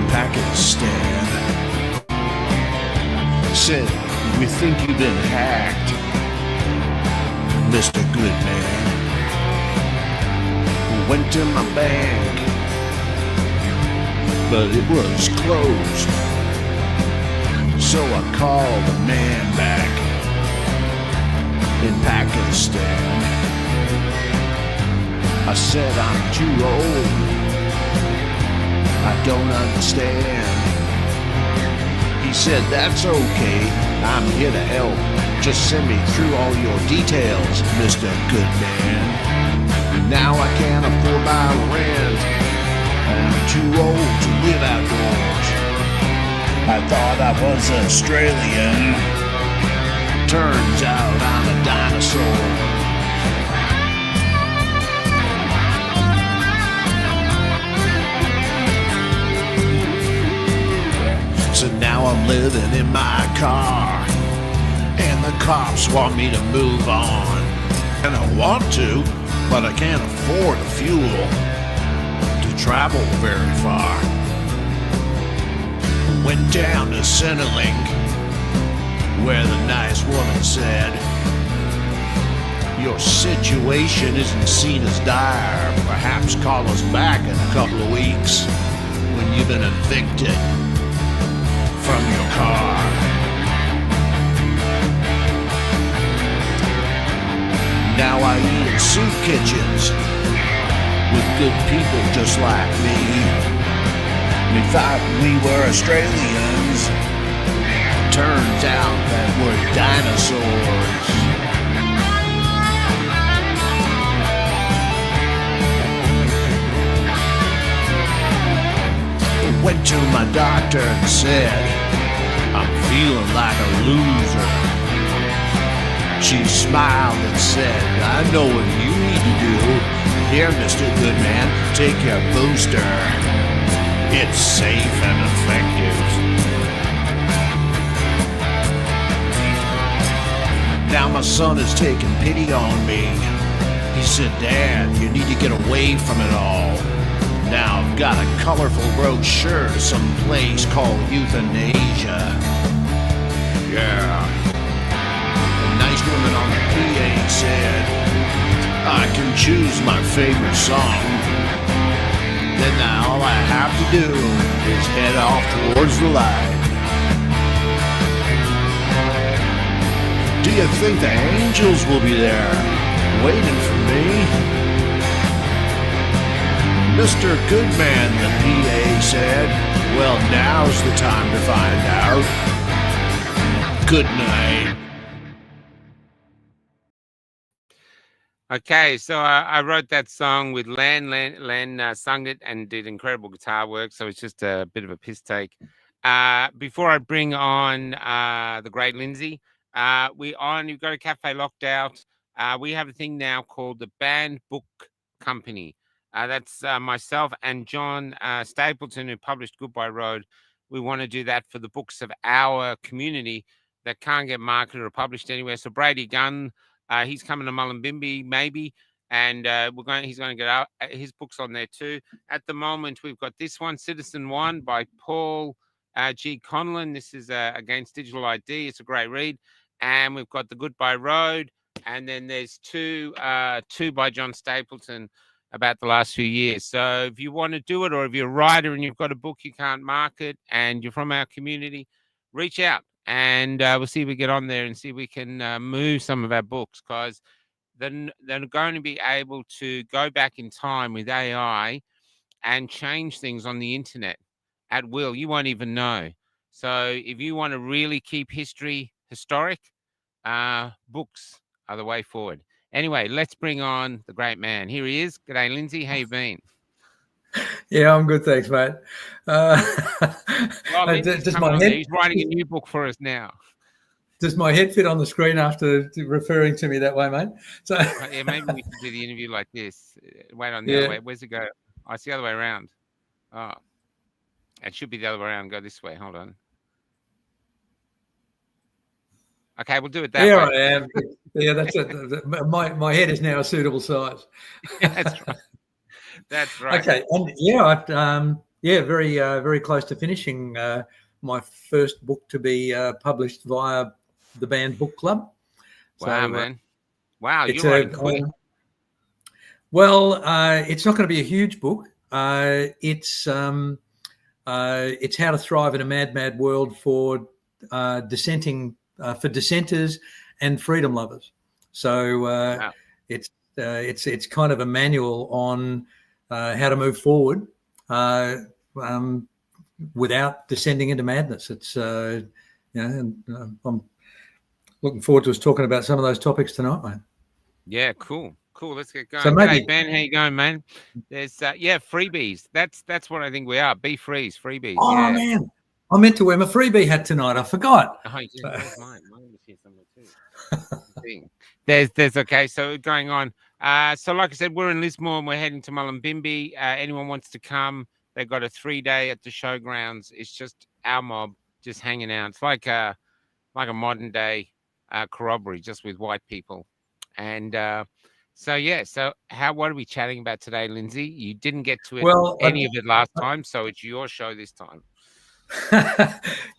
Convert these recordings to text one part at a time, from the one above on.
Pakistan. Said, we think you've been hacked, Mr. Goodman. Went to my bank, but it was closed. So I called the man back in Pakistan. I said, I'm too old, I don't understand. He said, that's okay, I'm here to help. Just send me through all your details, Mr. Goodman. Now I can't afford my rent, and I'm too old to live outdoors. I thought I was Australian, turns out I'm a dinosaur. So now I'm living in my car, and the cops want me to move on. And I want to, but I can't afford the fuel to travel very far. Went down to Centrelink, where the nice woman said, your situation isn't seen as dire. Perhaps call us back in a couple of weeks when you've been evicted from your car. Now I eat in soup kitchens with good people just like me. We thought we were Australians. Turns out that we're dinosaurs. Went to my doctor and said, I'm feeling like a loser. She smiled and said, I know what you need to do. Here, Mr. Goodman, take your booster. It's safe and effective. Now my son is taking pity on me. He said, Dad, you need to get away from it all. Now I've got a colorful brochure to some place called Euthanasia. Yeah. The nice woman on the PA said, I can choose my favorite song. Then now all I have to do is head off towards the light. Do you think the angels will be there, waiting for me? Mr. Goodman, the PA said, well, now's the time to find out. Good night. Okay, so I wrote that song with Len. Len sung it and did incredible guitar work, so it's just a bit of a piss take. Before I bring on the great Lindsay, you've got a cafe locked out. We have a thing now called the Banned Book Company. That's myself and John Stapleton, who published Goodbye Road. We want to do that for the books of our community that can't get marketed or published anywhere. So Brady Gunn, he's coming to Mullumbimby maybe, and he's going to get his books on there too. At the moment, we've got this one, Citizen One by Paul G. Conlon. This is Against Digital ID. It's a great read. And we've got the Goodbye Road, and then there's two by John Stapleton about the last few years. So if you want to do it, or if you're a writer and you've got a book you can't market and you're from our community, reach out and we'll see if we get on there and see if we can move some of our books, because then they're going to be able to go back in time with AI and change things on the internet at will. You won't even know. So if you want to really keep history historic, books are the way forward. Anyway, let's bring on the great man. Here he is. G'day, Lindsay. How you been? Yeah, I'm good, thanks, mate. Just my head. He's writing a new book for us now. Does my head fit on the screen after referring to me that way, mate? So yeah, maybe we should do the interview like this. Wait on the other way. Where's it go? Oh, it's the other way around. Oh, it should be the other way around. Go this way. Hold on. Okay, we'll do it that way. I am. Yeah, that's it. My head is now a suitable size. That's right. That's right. Okay, and Yeah, very close to finishing my first book to be published via the Banned Book Club. Wow, man! Wow, It's you're writing quick. It's not going to be a huge book. It's How to Thrive in a Mad World for dissenters and freedom lovers. So Wow. it's kind of a manual on how to move forward without descending into madness. It's I'm looking forward to us talking about some of those topics tonight, mate. Yeah, cool. Let's get going. So maybe, G'day, Ben. How you going, man? There's freebies. That's what I think we are. Freebies. Oh yeah. Man, I meant to wear my freebie hat tonight. I forgot. Oh, yeah, where's mine? Mine was here somewhere too. There's okay. So going on. So like I said, we're in Lismore and we're heading to Mullumbimby. Anyone wants to come? They've got a 3-day at the showgrounds. It's just our mob just hanging out. It's like a modern day corroboree, just with white people. And so what are we chatting about today, Lindsay? You didn't get to any of it last time, so it's your show this time.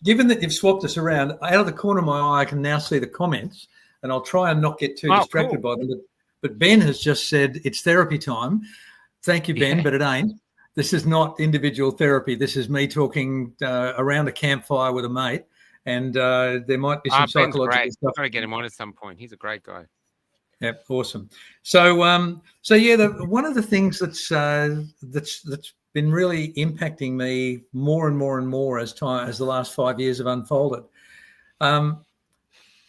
Given that you've swapped us around, out of the corner of my eye, I can now see the comments, and I'll try and not get too distracted by them. But Ben has just said it's therapy time. Thank you, Ben, but it ain't. This is not individual therapy. This is me talking around a campfire with a mate, and there might be some psychological stuff. I've got to get him on at some point. He's a great guy. Yeah, awesome. So one of the things that's been really impacting me more and more as the last 5 years have unfolded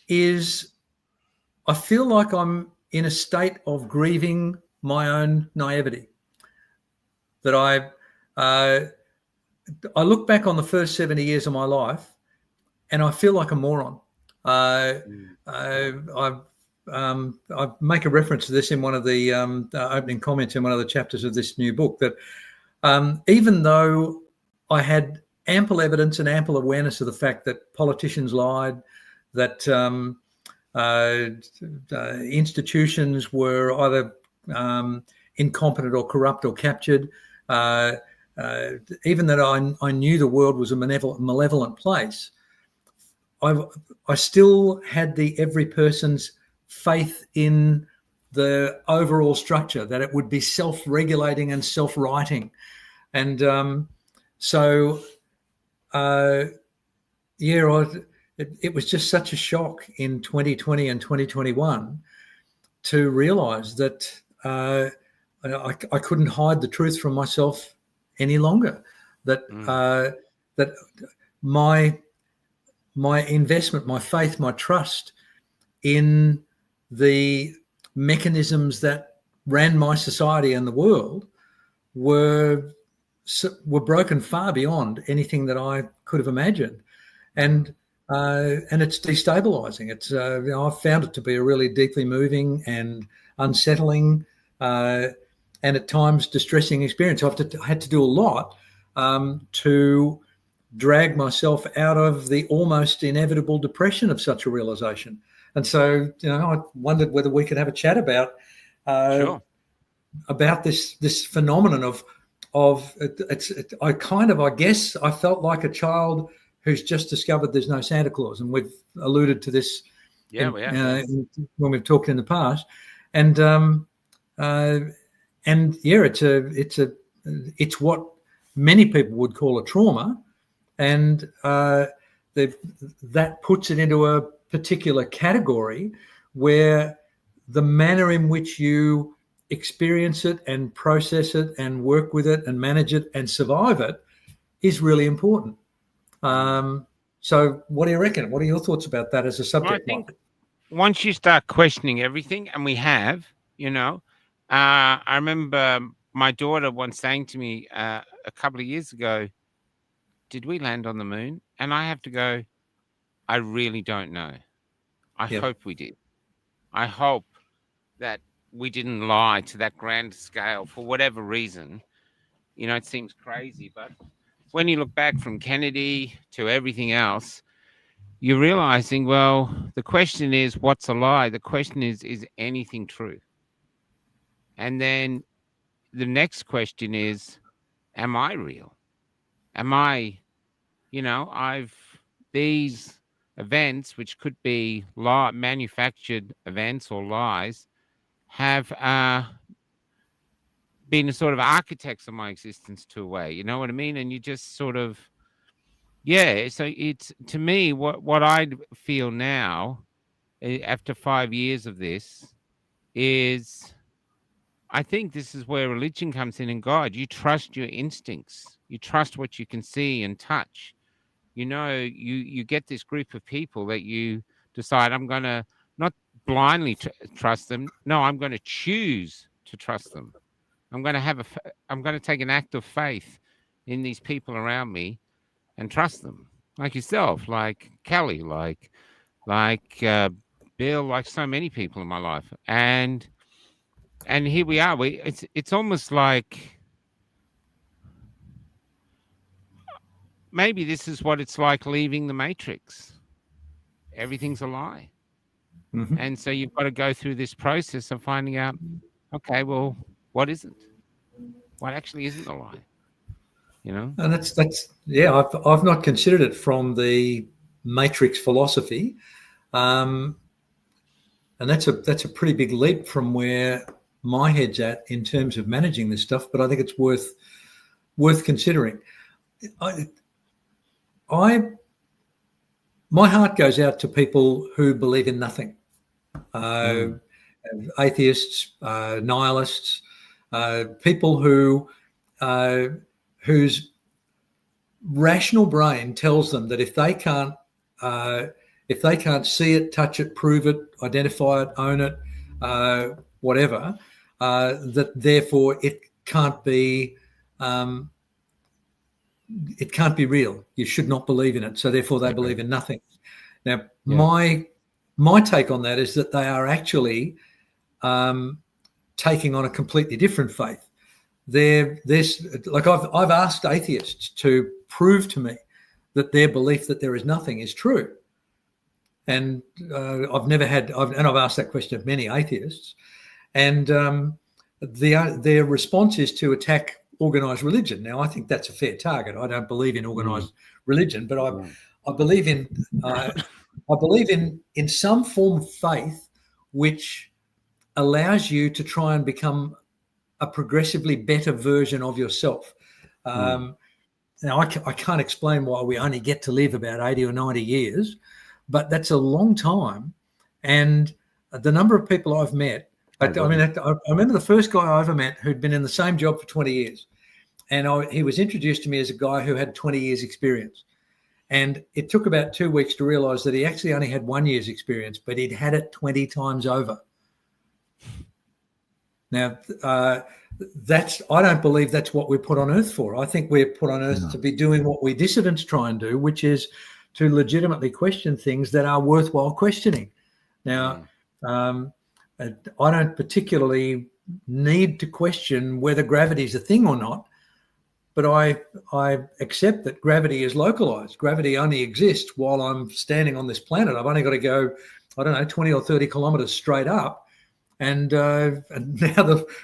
is I feel like I'm in a state of grieving my own naivety. That I look back on the first 70 years of my life, and I feel like a moron. I make a reference to this in one of the opening comments in one of the chapters of this new book, that even though I had ample evidence and ample awareness of the fact that politicians lied, that institutions were either incompetent or corrupt or captured, even that I knew the world was a malevolent place, I still had the every person's faith in the overall structure, that it would be self-regulating and self-righting. And it was just such a shock in 2020 and 2021 to realize that I couldn't hide the truth from myself any longer, that that my investment, my faith, my trust in the mechanisms that ran my society and the world were broken far beyond anything that I could have imagined, and it's destabilizing. It's I've found it to be a really deeply moving and unsettling and at times distressing experience. I've had to do a lot to drag myself out of the almost inevitable depression of such a realization. And so, I wondered whether we could have a chat about this phenomenon of I guess I felt like a child who's just discovered there's no Santa Claus, and we've alluded to this when we've talked in the past, it's what many people would call a trauma, and that puts it into a particular category where the manner in which you experience it and process it and work with it and manage it and survive it is really important. So what do you reckon? What are your thoughts about that as a subject? Well, I think once you start questioning everything, and we have, I remember my daughter once saying to me a couple of years ago, did we land on the moon? And I have to go, I really don't know. I hope we did. I hope that we didn't lie to that grand scale for whatever reason. It seems crazy, but when you look back from Kennedy to everything else, you're realizing, well, the question is, what's a lie? The question is anything true? And then the next question is, am I real? am I, these events, which could be manufactured events or lies, have been sort of architects of my existence to a way. You know what I mean? And you just sort of, yeah. So it's, to me, what I feel now, after 5 years of this, is I think this is where religion comes in, and God. You trust your instincts. You trust what you can see and touch. You get this group of people that you decide, I'm going to not blindly trust them. No, I'm going to choose to trust them. I'm going to take an act of faith in these people around me and trust them, like yourself, like Kelly, like Bill, like so many people in my life. And here we are. It's almost like maybe this is what it's like leaving the Matrix. Everything's a lie. Mm-hmm. And so you've got to go through this process of finding out, okay, well, what isn't? What actually isn't a lie? And that's I've not considered it from the Matrix philosophy, and that's a pretty big leap from where my head's at in terms of managing this stuff. But I think it's worth considering. My heart goes out to people who believe in nothing, atheists, nihilists, people whose rational brain tells them that if they can't see it, touch it, prove it, identify it, own it, whatever, that therefore it can't be real. You should not believe in it. So therefore they believe in nothing. Now, my take on that is that they are actually taking on a completely different faith. I've asked atheists to prove to me that their belief that there is nothing is true. And I've asked that question of many atheists. And their response is to attack organised religion. Now, I think that's a fair target. I don't believe in organised religion, but I believe in some form of faith which allows you to try and become a progressively better version of yourself. Now, I can't explain why we only get to live about 80 or 90 years, but that's a long time. And the number of people I've met, I remember the first guy I ever met who'd been in the same job for 20 years. And he was introduced to me as a guy who had 20 years experience. And it took about 2 weeks to realize that he actually only had 1 year's experience, but he'd had it 20 times over. Now, I don't believe that's what we're put on earth for. I think we're put on earth to be doing what we dissidents try and do, which is to legitimately question things that are worthwhile questioning. Now, I don't particularly need to question whether gravity is a thing or not, but I accept that gravity is localized. Gravity only exists while I'm standing on this planet. I've only got to go, 20 or 30 kilometers straight up. And now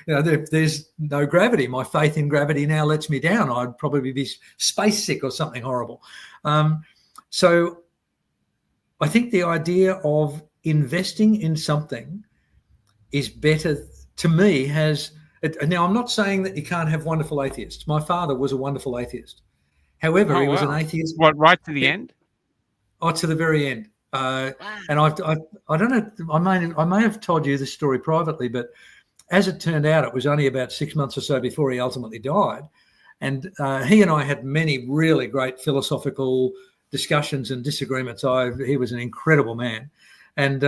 there's no gravity. My faith in gravity now lets me down. I'd probably be space sick or something horrible. So I think the idea of investing in something is better, to me, now I'm not saying that you can't have wonderful atheists. My father was a wonderful atheist. However, he was an atheist. What, right to the end? Oh, to the very end. And I don't know, I may have told you this story privately, but as it turned out, it was only about 6 months or so before he ultimately died. And he and I had many really great philosophical discussions and disagreements. He was an incredible man. And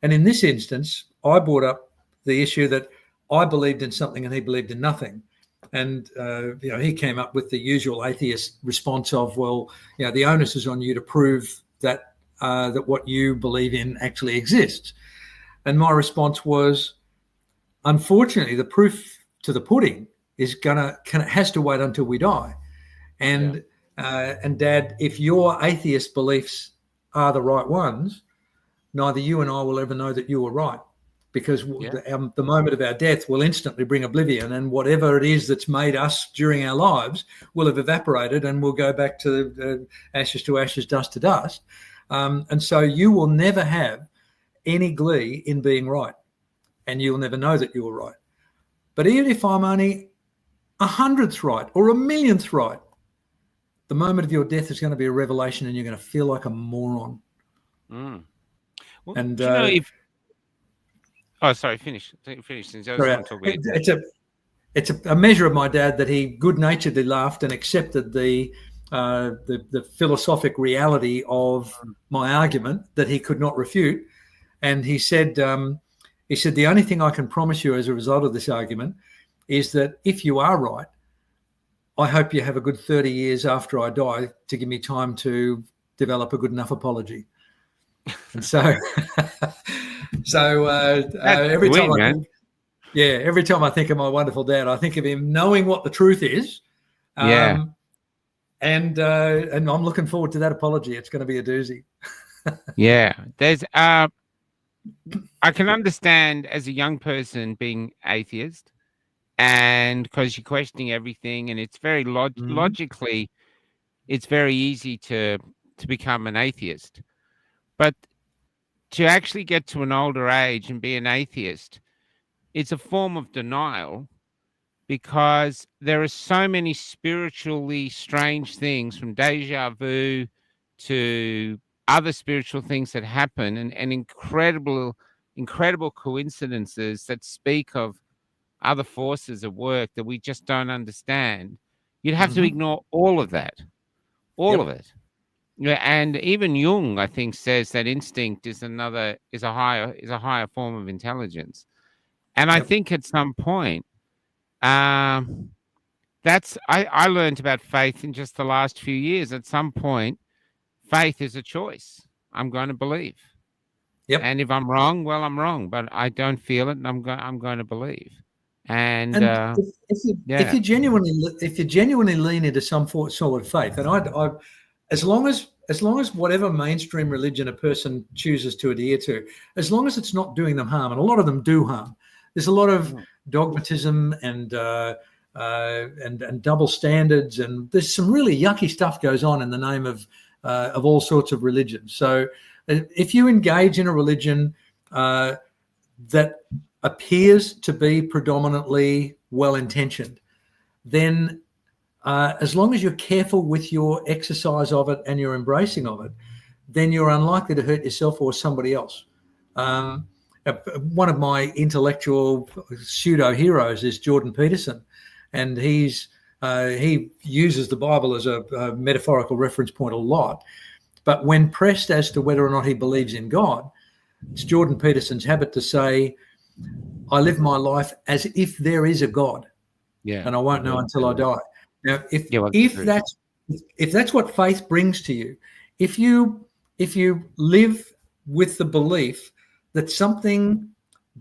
in this instance, I brought up the issue that I believed in something and he believed in nothing. And, he came up with the usual atheist response of, well, the onus is on you to prove that what you believe in actually exists. And my response was, unfortunately, the proof to the pudding is has to wait until we die. And Dad, if your atheist beliefs are the right ones, neither you and I will ever know that you were right. because the moment of our death will instantly bring oblivion, and whatever it is that's made us during our lives will have evaporated, and we'll go back to ashes, dust to dust. And so you will never have any glee in being right, and you'll never know that you were right. But even if I'm only 100th right or 1,000,000th right, the moment of your death is going to be a revelation, and you're going to feel like a moron. Well, And do you know if... Oh, sorry, finish. Since I was going to talk about it's a measure of my dad that he good-naturedly laughed and accepted the philosophic reality of my argument that he could not refute. And he said, the only thing I can promise you as a result of this argument is that if you are right, I hope you have a good 30 years after I die to give me time to develop a good enough apology. And so, every time I think of my wonderful dad, I think of him knowing what the truth is. And I'm looking forward to that apology. It's going to be a doozy. There's I can understand as a young person being atheist, and because you're questioning everything, and it's very logically, it's very easy to become an atheist. But to actually get to an older age and be an atheist, it's a form of denial, because there are so many spiritually strange things, from deja vu to other spiritual things that happen, and incredible coincidences that speak of other forces at work that we just don't understand. You'd have to ignore all of that, of it. Yeah, and even Jung, I think, says that instinct is a higher form of intelligence. And I think at some point, I learned about faith in just the last few years. At some point, faith is a choice. I'm going to believe. And if I'm wrong, well, I'm wrong, but I don't feel it, and I'm going to believe. And if you genuinely lean into some sort of faith, and I as long as whatever mainstream religion a person chooses to adhere to, as long as it's not doing them harm, and a lot of them do harm. There's a lot of dogmatism and double standards, and there's some really yucky stuff goes on in the name of all sorts of religions. So if you engage in a religion that appears to be predominantly well-intentioned, then as long as you're careful with your exercise of it and your embracing of it, then you're unlikely to hurt yourself or somebody else. One of my intellectual pseudo heroes is Jordan Peterson, and he uses the Bible as a metaphorical reference point a lot. But when pressed as to whether or not he believes in God, it's Jordan Peterson's habit to say, I live my life as if there is a God, and I won't know until I die. Now, if that's what faith brings to you, if you live with the belief that something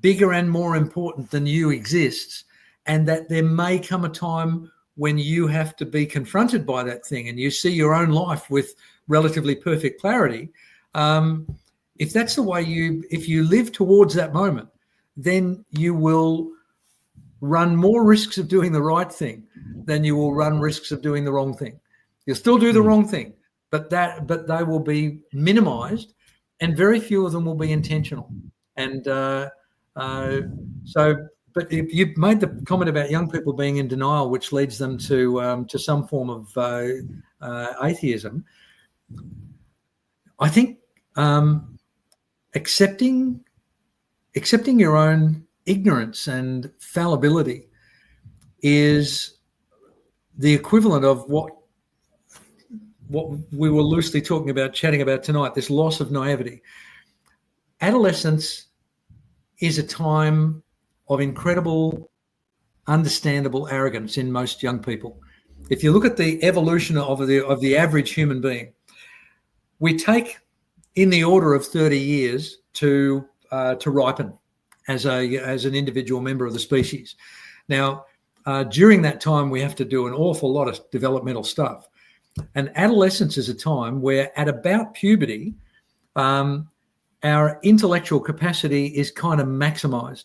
bigger and more important than you exists, and that there may come a time when you have to be confronted by that thing, and you see your own life with relatively perfect clarity, if that's the way if you live towards that moment, then you will run more risks of doing the right thing than you will run risks of doing the wrong thing. You'll still do the wrong thing, but they will be minimized, and very few of them will be intentional. And but if you've made the comment about young people being in denial, which leads them to some form of atheism, I think accepting your own ignorance and fallibility is the equivalent of what we were loosely chatting about tonight, this loss of naivety. Adolescence is a time of incredible, understandable arrogance in most young people. If you look at the evolution of the average human being, we take in the order of 30 years to ripen as an individual member of the species. Now, during that time, we have to do an awful lot of developmental stuff. And adolescence is a time where, at about puberty, our intellectual capacity is kind of maximized.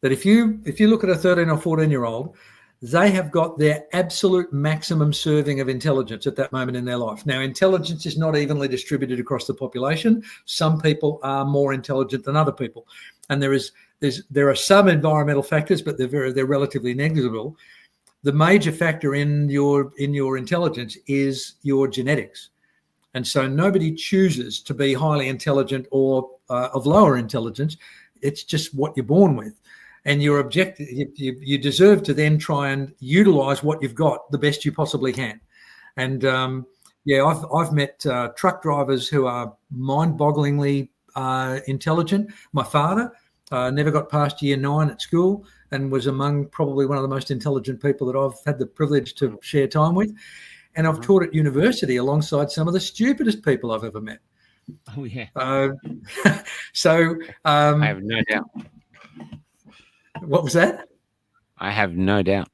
That if you look at a 13 or 14-year-old, they have got their absolute maximum serving of intelligence at that moment in their life. Now, intelligence is not evenly distributed across the population. Some people are more intelligent than other people, and there are some environmental factors, but they're relatively negligible. The major factor in your intelligence is your genetics, and so nobody chooses to be highly intelligent or of lower intelligence. It's just what you're born with. And your objective, you deserve to then try and utilize what you've got the best you possibly can. And I've met truck drivers who are mind-bogglingly intelligent. My father never got past year 9 at school and was among probably one of the most intelligent people that I've had the privilege to share time with. And I've taught at university alongside some of the stupidest people I've ever met. Oh yeah. So I have no doubt. What was that? I have no doubt.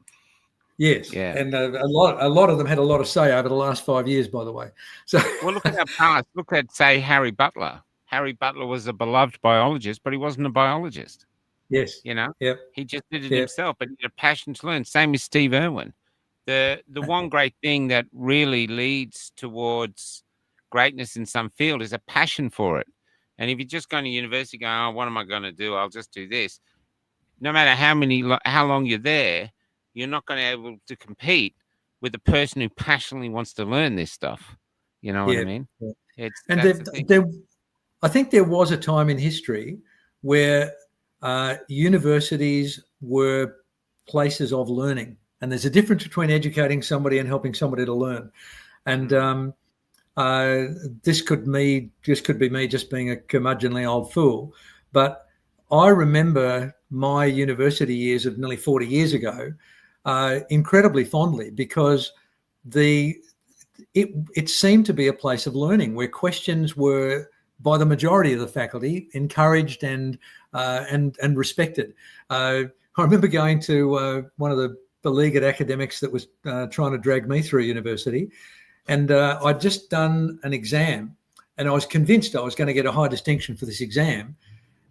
Yes. Yeah. And a lot of them had a lot to say over the last 5 years, by the way. So well, look at our past. Look at, say, Harry Butler. Harry Butler was a beloved biologist, but he wasn't a biologist. Yes. You know? Yep. He just did it himself, but he had a passion to learn. Same with Steve Irwin. The one great thing that really leads towards greatness in some field is a passion for it. And if you're just going to university going, oh, what am I going to do? I'll just do this. No matter how long you're there, you're not going to be able to compete with the person who passionately wants to learn this stuff. You know what I mean? Yeah. I think there was a time in history where universities were places of learning, and there's a difference between educating somebody and helping somebody to learn. And this could be me just being a curmudgeonly old fool, but I remember my university years of nearly 40 years ago incredibly fondly, because it seemed to be a place of learning where questions were, by the majority of the faculty, encouraged and respected. I remember going to one of the beleaguered academics that was trying to drag me through university, and I'd just done an exam, and I was convinced I was going to get a high distinction for this exam,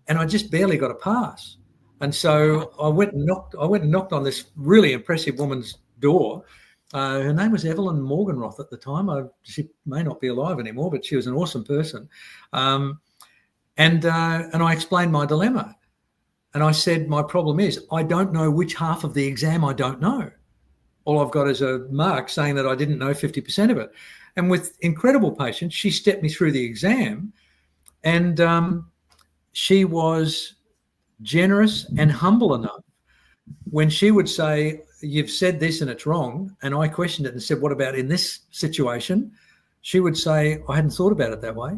and I just barely got a pass. And so I went and knocked on this really impressive woman's door. Her name was Evelyn Morganroth at the time. She may not be alive anymore, but she was an awesome person. And I explained my dilemma. And I said, my problem is I don't know which half of the exam I don't know. All I've got is a mark saying that I didn't know 50% of it. And with incredible patience, she stepped me through the exam, and she was generous and humble enough when she would say, you've said this and it's wrong, and I questioned it and said, what about in this situation? She would say, I hadn't thought about it that way.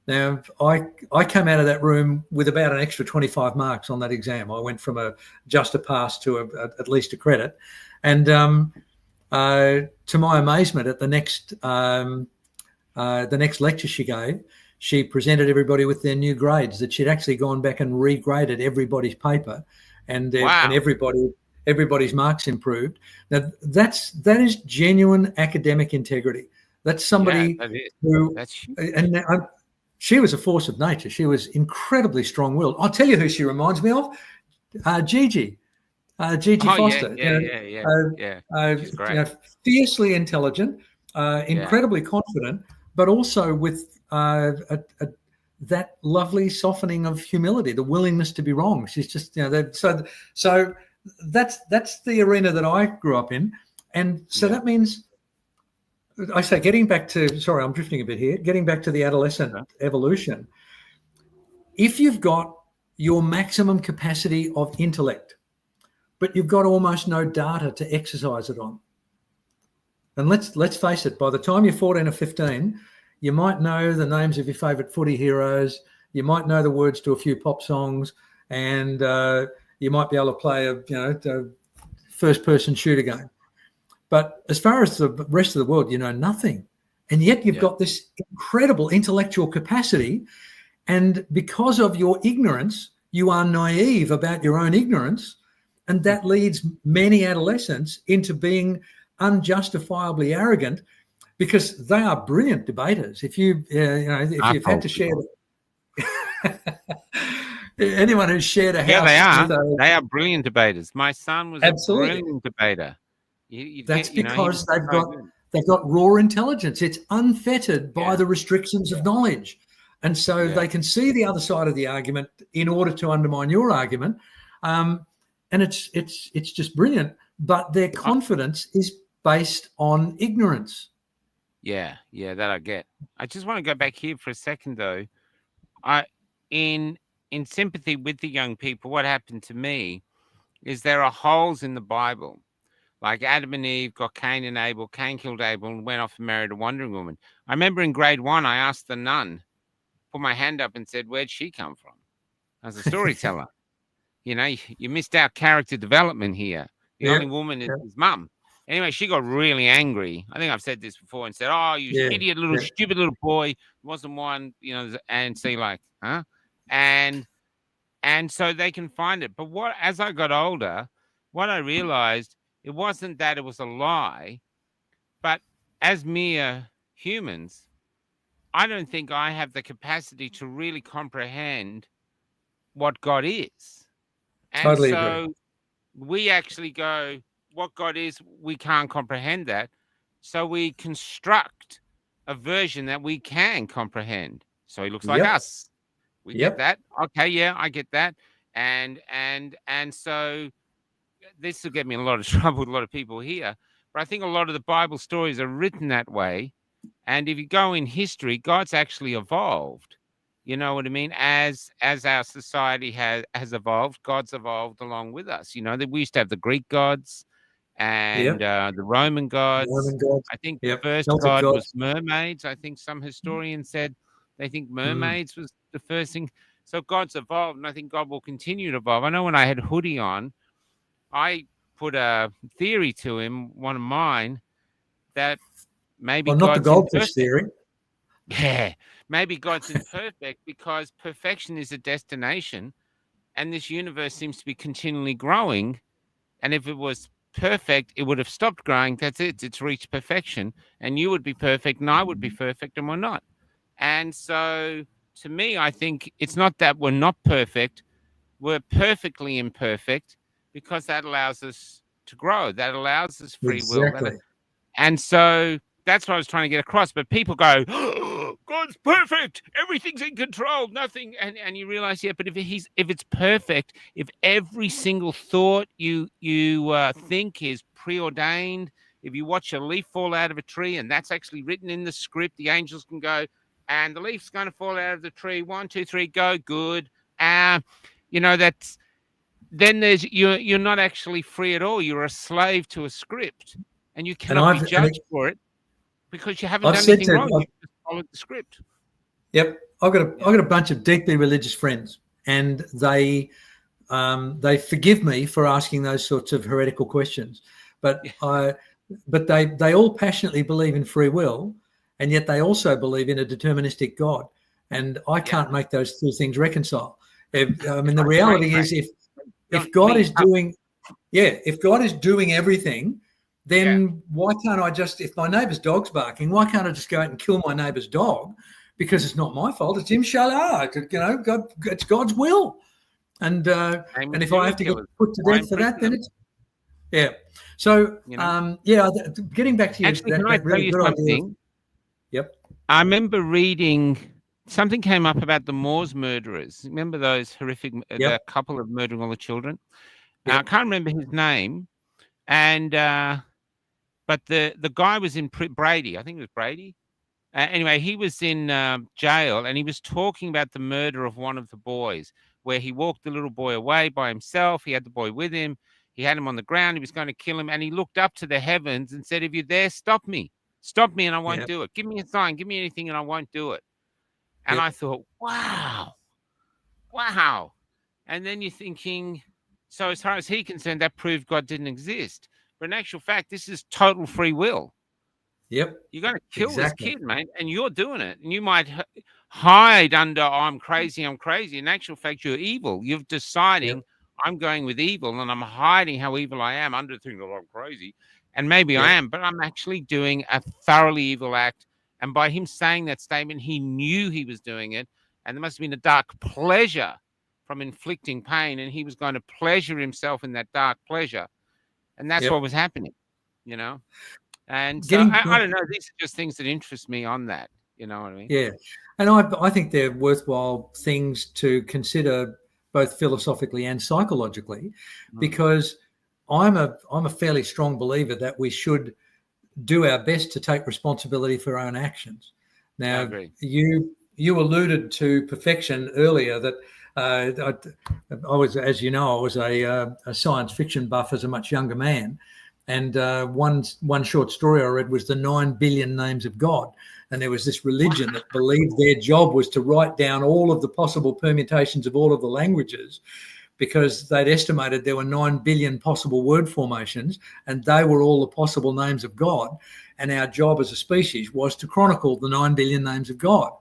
Now, I came out of that room with about an extra 25 marks on that exam. I went from just a pass to at least a credit. And to my amazement, at the next lecture she gave, she presented everybody with their new grades, that she'd actually gone back and regraded everybody's paper, and everybody's marks improved. Now, that is genuine academic integrity. That's somebody she was a force of nature. She was incredibly strong-willed. I'll tell you who she reminds me of, Gigi Foster. She's great. Fiercely intelligent, incredibly confident, but also with that lovely softening of humility, the willingness to be wrong. She's just, so that's the arena that I grew up in. And so that means, I say, getting back to, sorry, I'm drifting a bit here, getting back to the adolescent evolution. If you've got your maximum capacity of intellect, but you've got almost no data to exercise it on, and let's face it, by the time you're 14 or 15, you might know the names of your favourite footy heroes, you might know the words to a few pop songs, and you might be able to play a first-person shooter game. But as far as the rest of the world, you know nothing. And yet you've got this incredible intellectual capacity, and because of your ignorance, you are naive about your own ignorance, and that leads many adolescents into being unjustifiably arrogant, because they are brilliant debaters. If you've had to share Anyone who's shared a Yeah, they house are. with a They are brilliant debaters. My son was absolutely. a brilliant debater. You'd That's get, he because was so good. they've got raw intelligence. It's unfettered by Yeah. the restrictions of knowledge, and so Yeah. they can see the other side of the argument in order to undermine your argument. And it's just brilliant. But their confidence is based on ignorance. Yeah, that I get. I just want to go back here for a second, though. In sympathy with the young people, what happened to me is there are holes in the Bible. Like Adam and Eve got Cain and Abel. Cain killed Abel and went off and married a wandering woman. I remember in grade 1, I asked the nun, put my hand up and said, "Where'd she come from?" As a storyteller. You missed out character development here. The only woman is his mum. Anyway, she got really angry. I think I've said this before and said, "Oh, you idiot little stupid little boy. Wasn't one, and see like, huh?" And so they can find it. But as I got older, what I realized, it wasn't that it was a lie, but as mere humans, I don't think I have the capacity to really comprehend what God is. And Totally so agree. we actually go, what God is, we can't comprehend that. So we construct a version that we can comprehend. So he looks like us. We get that. Okay, yeah, I get that. And so this will get me in a lot of trouble with a lot of people here. But I think a lot of the Bible stories are written that way. And if you go in history, God's actually evolved. You know what I mean? As our society has evolved, God's evolved along with us. That we used to have the Greek gods and the Roman gods. Roman gods. I think the first Celtic god gods. was mermaids. I think some historians said they think mermaids was the first thing. So God's evolved, and I think God will continue to evolve. I know when I had Hoodie on, I put a theory to him, one of mine, that maybe Well, not the God's goldfish imperfect. theory. Yeah, maybe God's imperfect because perfection is a destination, and this universe seems to be continually growing. And if it was perfect, it would have stopped growing. That's it. It's reached perfection, and you would be perfect, and I would be perfect, and we're not. And so, to me, I think it's not that we're not perfect; we're perfectly imperfect because that allows us to grow. That allows us free will. Exactly. And so that's what I was trying to get across. But people go, "Oh, God's perfect. Everything's in control. Nothing." And you realize, but if it's perfect, if every single thought you think is preordained, if you watch a leaf fall out of a tree and that's actually written in the script, the angels can go, and the leaf's going to fall out of the tree. 1, 2, 3, go. Good. That's. Then you're not actually free at all. You're a slave to a script, and you cannot be judged for it because you haven't done anything wrong. You just followed the script. Yep, I've got a bunch of deeply religious friends, and they forgive me for asking those sorts of heretical questions, but they all passionately believe in free will, and yet they also believe in a deterministic God, and I can't make those two things reconcile. The reality is if God is doing everything, then why can't I just, if my neighbour's dog's barking, why can't I just go out and kill my neighbour's dog? Because it's not my fault. It's inshallah. God, it's God's will. And if I have to get put to death for that, then it's So getting back to you, actually, can I tell you something? I remember reading. Something came up about the Moors murderers. Remember those horrific, the couple of murdering all the children? I can't remember his name. And, but the guy was in Brady. I think it was Brady. Anyway, he was in jail and he was talking about the murder of one of the boys where he walked the little boy away by himself. He had the boy with him. He had him on the ground. He was going to kill him. And he looked up to the heavens and said, "If you're there, stop me. Stop me and I won't do it. Give me a sign. Give me anything and I won't do it." And I thought, wow. And then you're thinking, so as far as he's concerned, that proved God didn't exist. But in actual fact, this is total free will. Yep. You're going to kill this kid, mate, and you're doing it. And you might hide under, I'm crazy. In actual fact, you're evil. You're deciding, I'm going with evil, and I'm hiding how evil I am under thinking, oh, I'm crazy. And maybe I am, but I'm actually doing a thoroughly evil act. And by him saying that statement, he knew he was doing it. and there must have been a dark pleasure from inflicting pain, and he was going to pleasure himself in that dark pleasure, and that's Yep. what was happening, And so Getting I don't know. These are just things that interest me on that. You know what I mean? Yeah, and I think they're worthwhile things to consider both philosophically and psychologically, because I'm a fairly strong believer that we should do our best to take responsibility for our own actions. Now, I agree. you alluded to perfection earlier. That I was, as you know, I was a science fiction buff as a much younger man, and one short story I read was the 9 billion names of God. And there was this religion that believed their job was to write down all of the possible permutations of all of the languages, because they'd estimated there were 9 billion possible word formations, and they were all the possible names of God. And our job as a species was to chronicle the 9 billion names of God.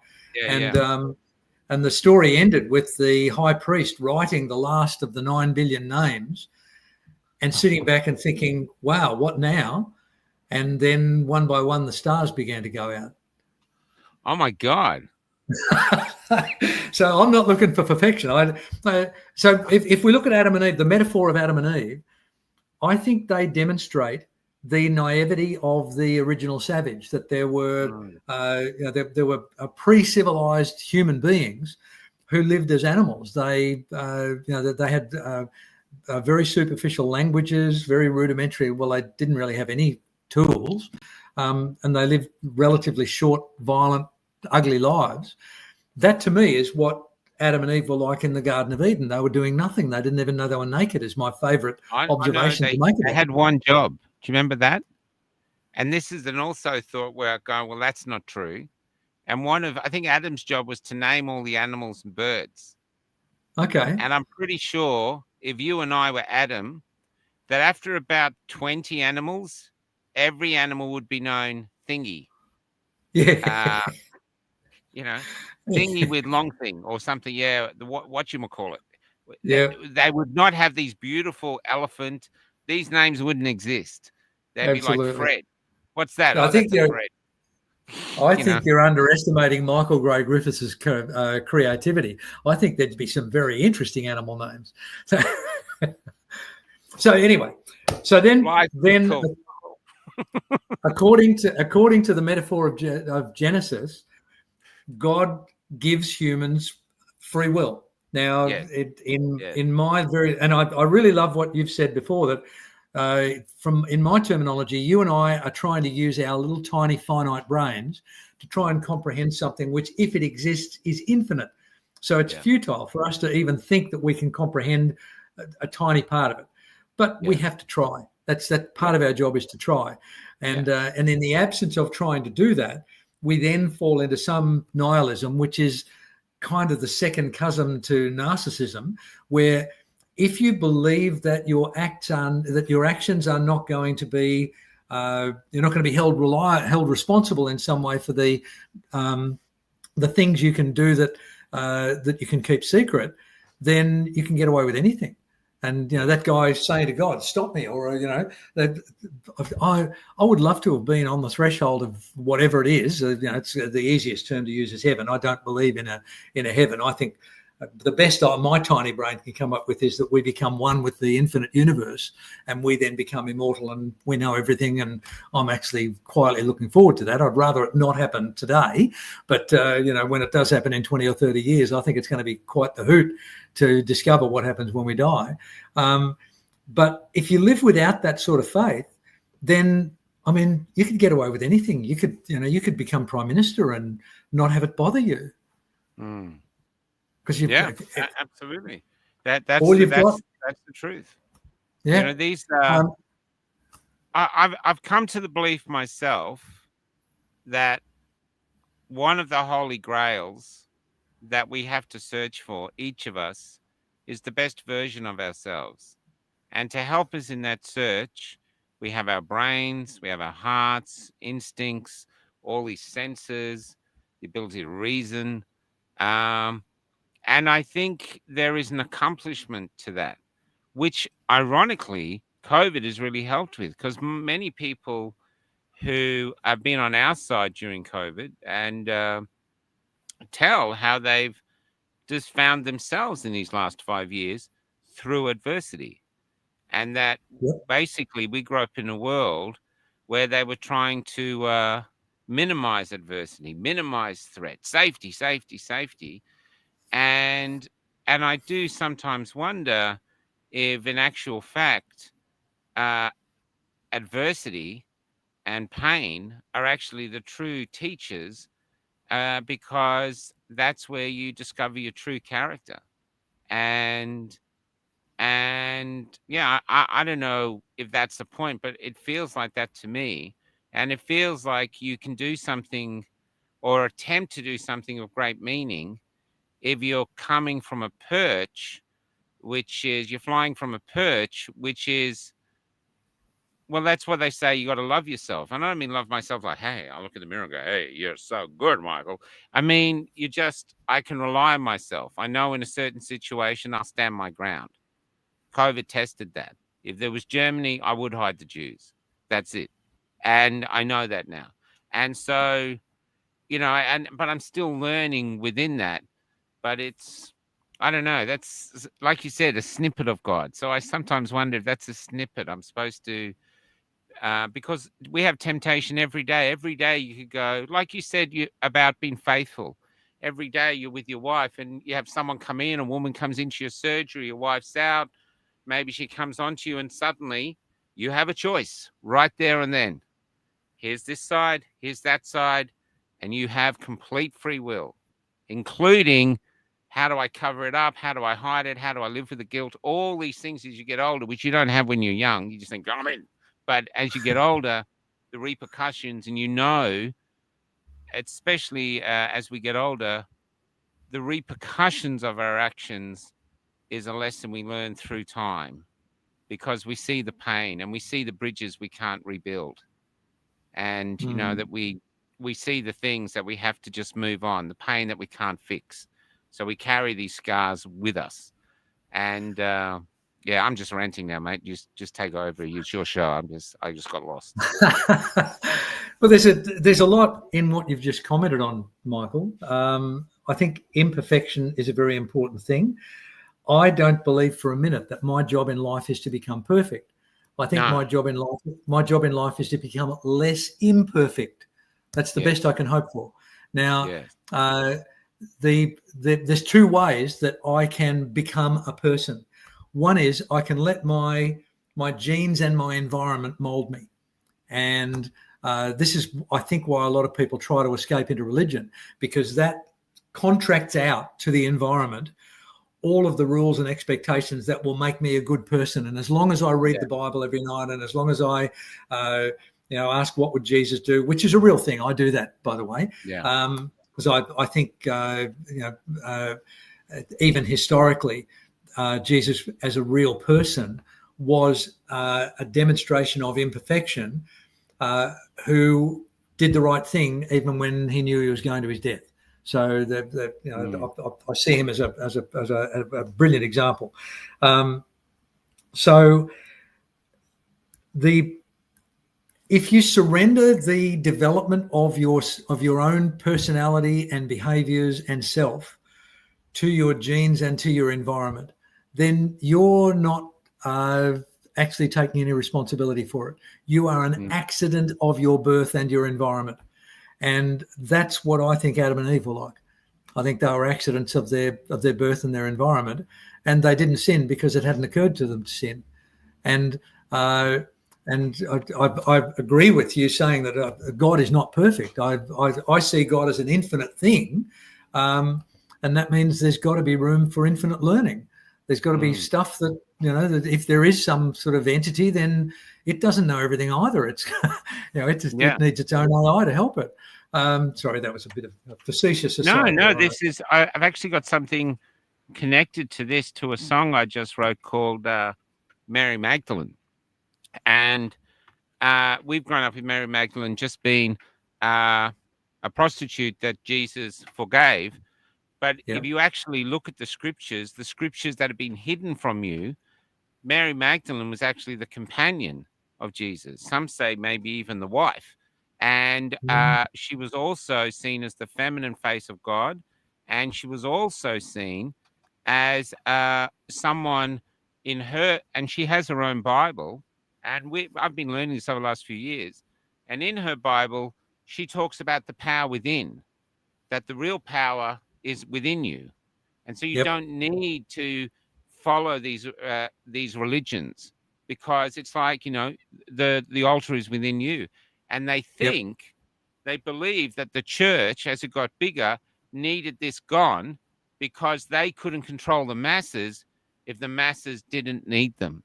And the story ended with the high priest writing the last of the 9 billion names and sitting back and thinking, wow, what now? And then one by one, the stars began to go out. Oh my God. So I'm not looking for perfection. So if we look at Adam and Eve, the metaphor of Adam and Eve, I think they demonstrate the naivety of the original savage, that there were there were pre-civilized human beings who lived as animals. They they had very superficial languages, very rudimentary. Well, they didn't really have any tools, and they lived relatively short, violent, ugly lives. That to me is what Adam and Eve were like in the Garden of Eden. They were doing nothing. They didn't even know they were naked, is my favorite observation to make. They had one job. Do you remember that? And this is an also thought where I go, well, that's not true. And I think Adam's job was to name all the animals and birds. Okay. And I'm pretty sure if you and I were Adam, that after about 20 animals, every animal would be known Thingy. Yeah. Thingy with long thing or something. Yeah, what you call it. Yeah. They would not have these beautiful elephant. These names wouldn't exist. They'd Absolutely. be like Fred. What's that? I think that's a Fred. I think you're underestimating Michael Gray Griffiths' creativity. I think there'd be some very interesting animal names. So anyway, then cool. according to the metaphor of Genesis, God gives humans free will. Now, in my and I really love what you've said before, that in my terminology, you and I are trying to use our little tiny finite brains to try and comprehend something which, if it exists, is infinite. So it's futile for us to even think that we can comprehend a tiny part of it. But we have to try. That part of our job is to try. And in the absence of trying to do that, we then fall into some nihilism, which is kind of the second cousin to narcissism, where if you believe that your actions are not going to be, you're not going to be held responsible in some way for the things you can do that you can keep secret, then you can get away with anything. And that guy saying to God, "Stop me," or I would love to have been on the threshold of whatever it is. It's the easiest term to use is heaven. I don't believe in a heaven. I think the best my tiny brain can come up with is that we become one with the infinite universe, and we then become immortal and we know everything. And I'm actually quietly looking forward to that. I'd rather it not happen today, but when it does happen in 20 or 30 years, I think it's going to be quite the hoot to discover what happens when we die. But if you live without that sort of faith, then you could get away with anything. You could become prime minister and not have it bother you. Because absolutely. That's the truth. Yeah. These. I've come to the belief myself that one of the holy grails that we have to search for, each of us, is the best version of ourselves. And to help us in that search, we have our brains, we have our hearts, instincts, all these senses, the ability to reason. And I think there is an accomplishment to that, which ironically, COVID has really helped with, because many people who have been on our side during COVID and tell how they've just found themselves in these last 5 years through adversity. And that Yep. basically we grew up in a world where they were trying to minimize adversity, minimize threat, safety, safety, safety. And I do sometimes wonder if in actual fact adversity and pain are actually the true teachers, because that's where you discover your true character. And yeah, I don't know if that's the point, but it feels like that to me. And it feels like you can do something or attempt to do something of great meaning if you're coming from a perch, which is you're flying from a perch, which is, well, that's what they say. You got to love yourself. And I don't mean love myself like, hey, I look in the mirror and go, hey, you're so good, Michael. I mean, I can rely on myself. I know in a certain situation, I'll stand my ground. COVID tested that. If there was Germany, I would hide the Jews. That's it. And I know that now. And so, but I'm still learning within that. But I don't know. That's, like you said, a snippet of God. So I sometimes wonder if that's a snippet I'm supposed to, because we have temptation every day. Every day you could go, like you said, about being faithful. Every day you're with your wife and you have someone come in, a woman comes into your surgery, your wife's out, maybe she comes onto you and suddenly you have a choice right there and then. Here's this side, here's that side, and you have complete free will, including how do I cover it up? How do I hide it? How do I live with the guilt? All these things as you get older, which you don't have when you're young. You just think, I'm in. But as you get older, the repercussions, and especially as we get older, the repercussions of our actions is a lesson we learn through time, because we see the pain and we see the bridges we can't rebuild. And, that we see the things that we have to just move on, the pain that we can't fix. So we carry these scars with us. And, yeah, I'm just ranting now, mate. Just take over. It's your show. I just got lost. Well, there's a lot in what you've just commented on, Michael. I think imperfection is a very important thing. I don't believe for a minute that my job in life is to become perfect. I think my job in life is to become less imperfect. That's the best I can hope for. Now, there's two ways that I can become a person. One is I can let my genes and my environment mold me. And this is, I think, why a lot of people try to escape into religion, because that contracts out to the environment all of the rules and expectations that will make me a good person. And as long as I read the Bible every night, and as long as I, ask what would Jesus do, which is a real thing. I do that, by the way. Because I think, even historically, Jesus as a real person was a demonstration of imperfection, who did the right thing even when he knew he was going to his death. So I see him as a brilliant example. If you surrender the development of your own personality and behaviors and self to your genes and to your environment, then you're not actually taking any responsibility for it. You are an accident of your birth and your environment. And that's what I think Adam and Eve were like. I think they were accidents of their birth and their environment, and they didn't sin because it hadn't occurred to them to sin. And I agree with you saying that God is not perfect. I see God as an infinite thing, and that means there's got to be room for infinite learning. There's got to be stuff that, that if there is some sort of entity, then it doesn't know everything either. It's, it needs its own eye to help it. Sorry, that was a bit of a facetious aside. No, this is, I've actually got something connected to this, to a song I just wrote called Mary Magdalene. And we've grown up with Mary Magdalene just being a prostitute that Jesus forgave. But if you actually look at the scriptures that have been hidden from you, Mary Magdalene was actually the companion of Jesus. Some say maybe even the wife. And she was also seen as the feminine face of God. and she was also seen as someone in her, and she has her own Bible, and I've been learning this over the last few years, and in her Bible, she talks about the power within, that the real power is within you. And so you don't need to follow these religions, because it's like, the altar is within you. And they they believe that the church, as it got bigger, needed this gone because they couldn't control the masses if the masses didn't need them.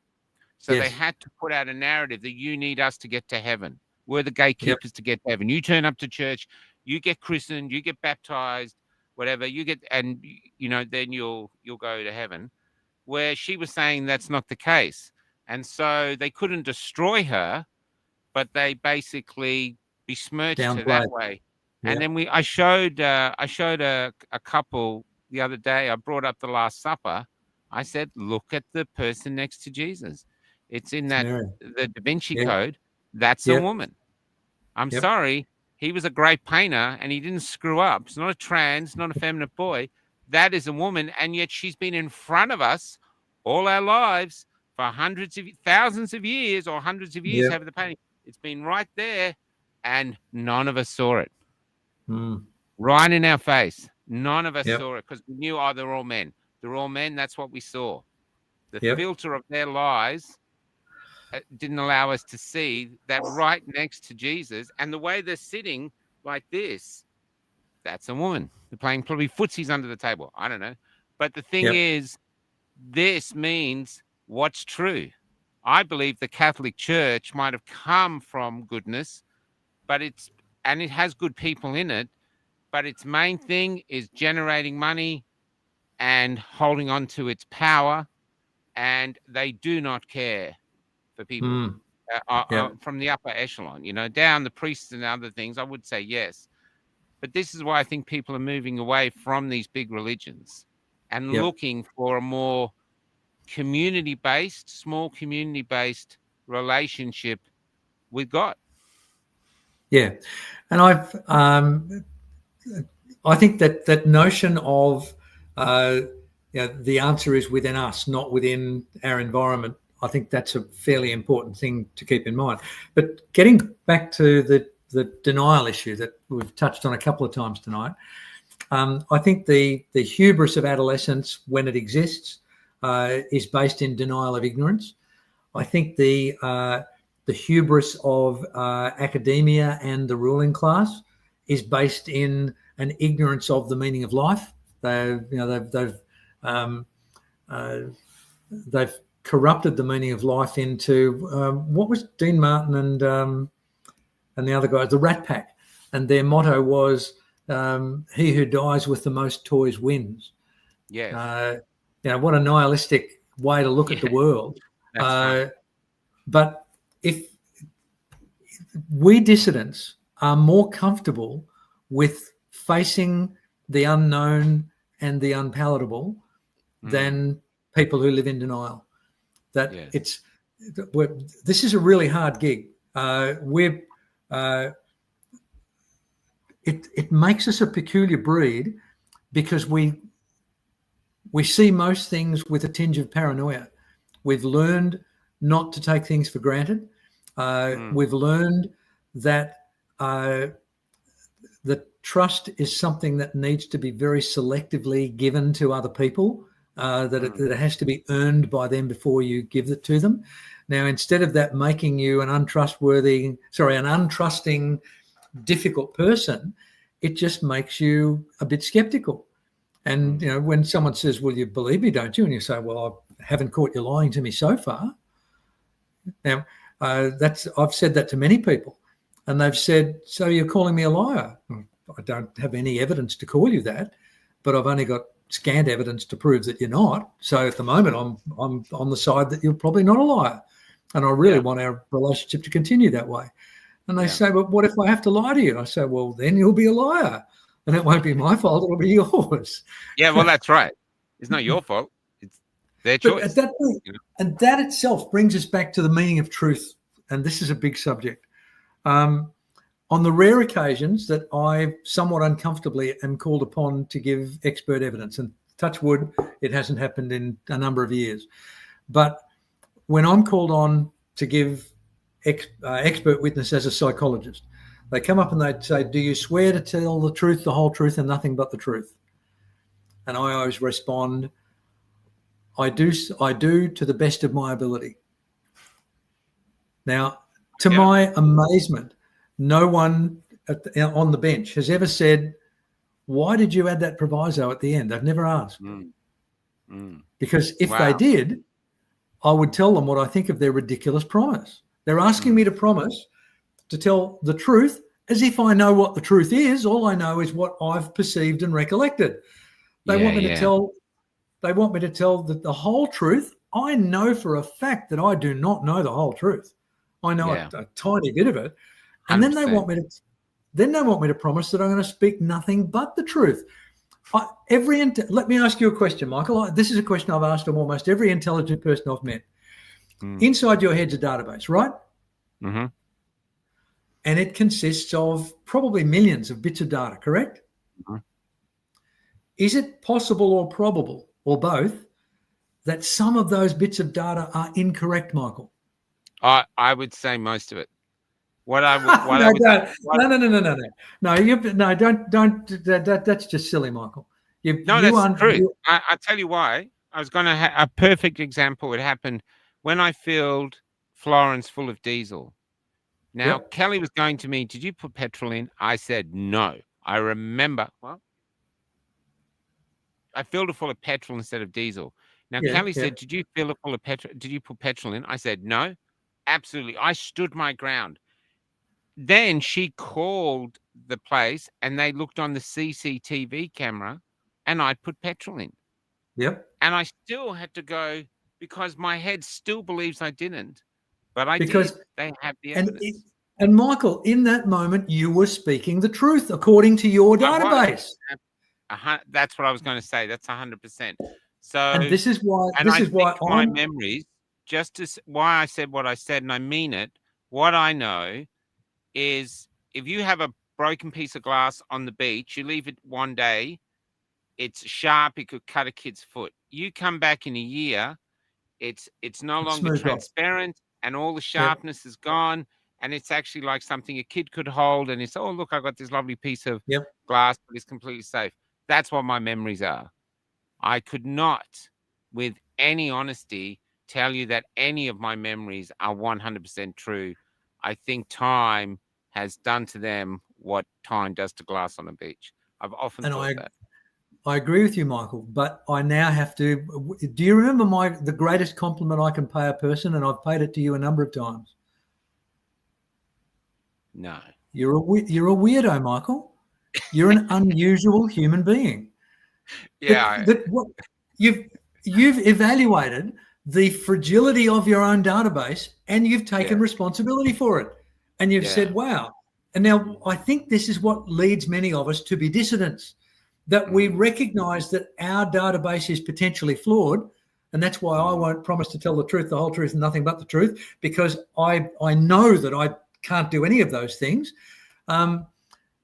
So they had to put out a narrative that you need us to get to heaven. We're the gatekeepers to get to heaven. You turn up to church, you get christened, you get baptized, whatever you get, and then you'll go to heaven. Where she was saying that's not the case, and so they couldn't destroy her, but they basically besmirched her that way. And then I showed a couple the other day. I brought up the Last Supper. I said, look at the person next to Jesus. It's in that the Da Vinci Code. That's a woman. I'm sorry. He was a great painter and he didn't screw up. It's not a trans, not a feminine boy. That is a woman. And yet she's been in front of us all our lives for thousands of years, or hundreds of years having the painting. It's been right there and none of us saw it. Right in our face. None of us saw it because we knew, they're all men. They're all men. That's what we saw. The filter of their lies didn't allow us to see that right next to Jesus, and the way they're sitting like this, that's a woman. They're playing probably footsies under the table. I don't know. But the thing is, this means what's true. I believe the Catholic Church might have come from goodness, but it has good people in it, but its main thing is generating money and holding on to its power, and they do not care for people from the upper echelon, down the priests and other things. I would say yes, but this is why I think people are moving away from these big religions and looking for a more small community-based relationship with God. Yeah, and I think that notion of the answer is within us, not within our environment. I think that's a fairly important thing to keep in mind. But getting back to the denial issue that we've touched on a couple of times tonight, I think the hubris of adolescence, when it exists, is based in denial of ignorance. I think the hubris of academia and the ruling class is based in an ignorance of the meaning of life. They've corrupted the meaning of life into what was Dean Martin and the other guys, the Rat Pack, and their motto was "He who dies with the most toys wins." Yeah, what a nihilistic way to look at the world. But if we dissidents are more comfortable with facing the unknown and the unpalatable than people who live in denial, this is a really hard gig. It makes us a peculiar breed because we see most things with a tinge of paranoia. We've learned not to take things for granted. We've learned that the trust is something that needs to be very selectively given to other people, that it has to be earned by them before you give it to them. Now, instead of that making you an untrusting, difficult person, it just makes you a bit skeptical. And, when someone says, well, you believe me, don't you? And you say, well, I haven't caught you lying to me so far. Now, I've said that to many people, and they've said, so you're calling me a liar? I don't have any evidence to call you that, but I've only got scant evidence to prove that you're not. So at the moment, I'm on the side that you're probably not a liar, and I really want our relationship to continue that way. And they say, well, what if I have to lie to you? And I say, well, then you'll be a liar, and it won't be my fault, it'll be yours. Yeah, well, that's right. It's not your fault. It's their choice. But at that point, and that itself brings us back to the meaning of truth, and this is a big subject. On the rare occasions that I somewhat uncomfortably am called upon to give expert evidence, and touch wood, it hasn't happened in a number of years. But when I'm called on to give expert witness as a psychologist, they come up and they say, do you swear to tell the truth, the whole truth, and nothing but the truth? And I always respond, I do to the best of my ability. Now, to my amazement, no one on the bench has ever said, why did you add that proviso at the end? They've never asked. Because if they did, I would tell them what I think of their ridiculous promise. They're asking me to promise to tell the truth as if I know what the truth is. All I know is what I've perceived and recollected. They want me to tell the whole truth. I know for a fact that I do not know the whole truth. I know a tiny bit of it. And 100%. Then they want me to promise that I'm going to speak nothing but the truth. Let me ask you a question, Michael. This is a question I've asked of almost every intelligent person I've met. Inside your head's a database, right? Mm-hmm. And it consists of probably millions of bits of data, correct? Mm-hmm. Is it possible or probable, or both, that some of those bits of data are incorrect, Michael? I would say most of it. No, that's just silly, Michael. That's true. I tell you why. I was going to a perfect example. It happened when I filled Florence full of diesel. Now, Kelly was going to me, did you put petrol in? I said, no. I remember. Well, I filled it full of petrol instead of diesel. Now, Kelly said, did you fill it full of petrol? Did you put petrol in? I said, no, absolutely. I stood my ground. Then she called the place and they looked on the CCTV camera and I put petrol in. Yep. And I still had to go because my head still believes I didn't. But I did. They have the evidence. And Michael, in that moment, you were speaking the truth according to your database. That's what I was going to say. That's 100%. So, and this is why my memories, why I said what I said, and I mean it. What I know is if you have a broken piece of glass on the beach, you leave it one day, it's sharp, it could cut a kid's foot. You come back in a year, it's no longer transparent and all the sharpness is gone, and it's actually like something a kid could hold, and it's, oh, look, I got this lovely piece of glass, but it's completely safe. That's what my memories are. I could not, with any honesty, tell you that any of my memories are 100% true. I think time has done to them what time does to glass on a beach. I've often thought that. I agree with you, Michael, but I now have to. Do you remember the greatest compliment I can pay a person, and I've paid it to you a number of times? No. You're a weirdo, Michael. You're an unusual human being. Yeah. You've evaluated the fragility of your own database, and you've taken responsibility for it, and you've said, "Wow." And now I think this is what leads many of us to be dissidents. That we recognize that our database is potentially flawed. And that's why I won't promise to tell the truth, the whole truth, and nothing but the truth, because I know that I can't do any of those things. By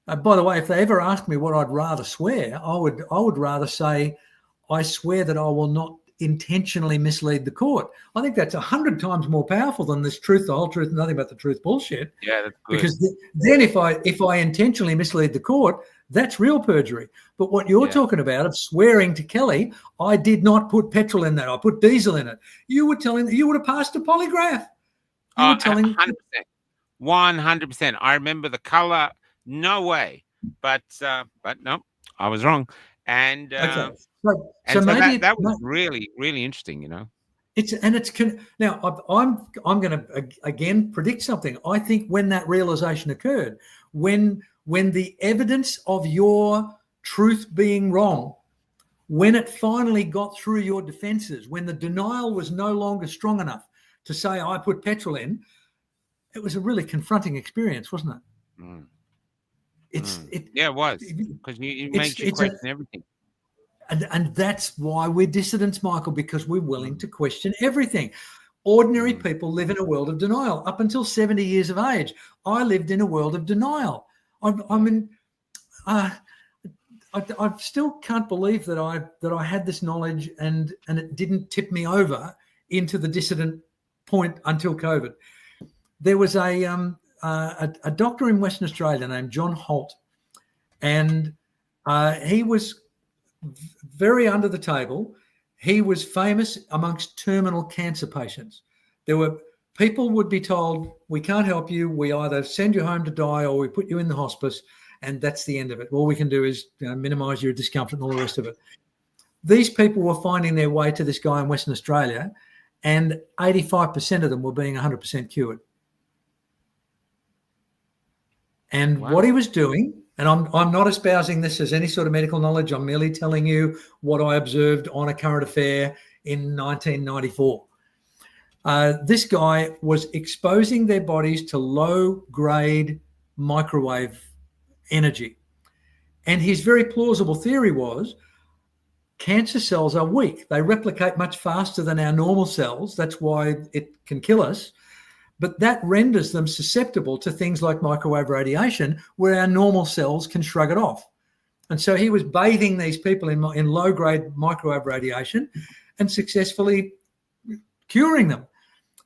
the way, if they ever ask me what I'd rather swear, I would rather say, I swear that I will not intentionally mislead the court. I think that's 100 times more powerful than this truth, the whole truth, and nothing but the truth bullshit. Yeah, that's good. Because then if I intentionally mislead the court, that's real perjury. But what you're talking about of swearing to Kelly, I did not put petrol in that. I put diesel in it. You were telling, you would have passed a polygraph. You were telling 100%. I remember the color. No way. But no, I was wrong. And okay. So maybe that was really, really interesting, you know. Now I'm going to again predict something. I think when that realization occurred, when the evidence of your truth being wrong, when it finally got through your defenses, when the denial was no longer strong enough to say I put petrol in, it was a really confronting experience, wasn't it? Mm. It was, because you made you question everything. And that's why we're dissidents, Michael, because we're willing to question everything. Ordinary people live in a world of denial. Up until 70 years of age, I lived in a world of denial. I still can't believe that I had this knowledge and it didn't tip me over into the dissident point until COVID. There was a doctor in Western Australia named John Holt, and he was very under the table. He was famous amongst terminal cancer patients. People would be told, we can't help you. We either send you home to die or we put you in the hospice, and that's the end of it. All we can do is minimise your discomfort and all the rest of it. These people were finding their way to this guy in Western Australia, and 85% of them were being 100% cured. And what he was doing, and I'm not espousing this as any sort of medical knowledge, I'm merely telling you what I observed on a current affair in 1994. This guy was exposing their bodies to low-grade microwave energy. And his very plausible theory was cancer cells are weak. They replicate much faster than our normal cells. That's why it can kill us. But that renders them susceptible to things like microwave radiation, where our normal cells can shrug it off. And so he was bathing these people in low-grade microwave radiation and successfully curing them.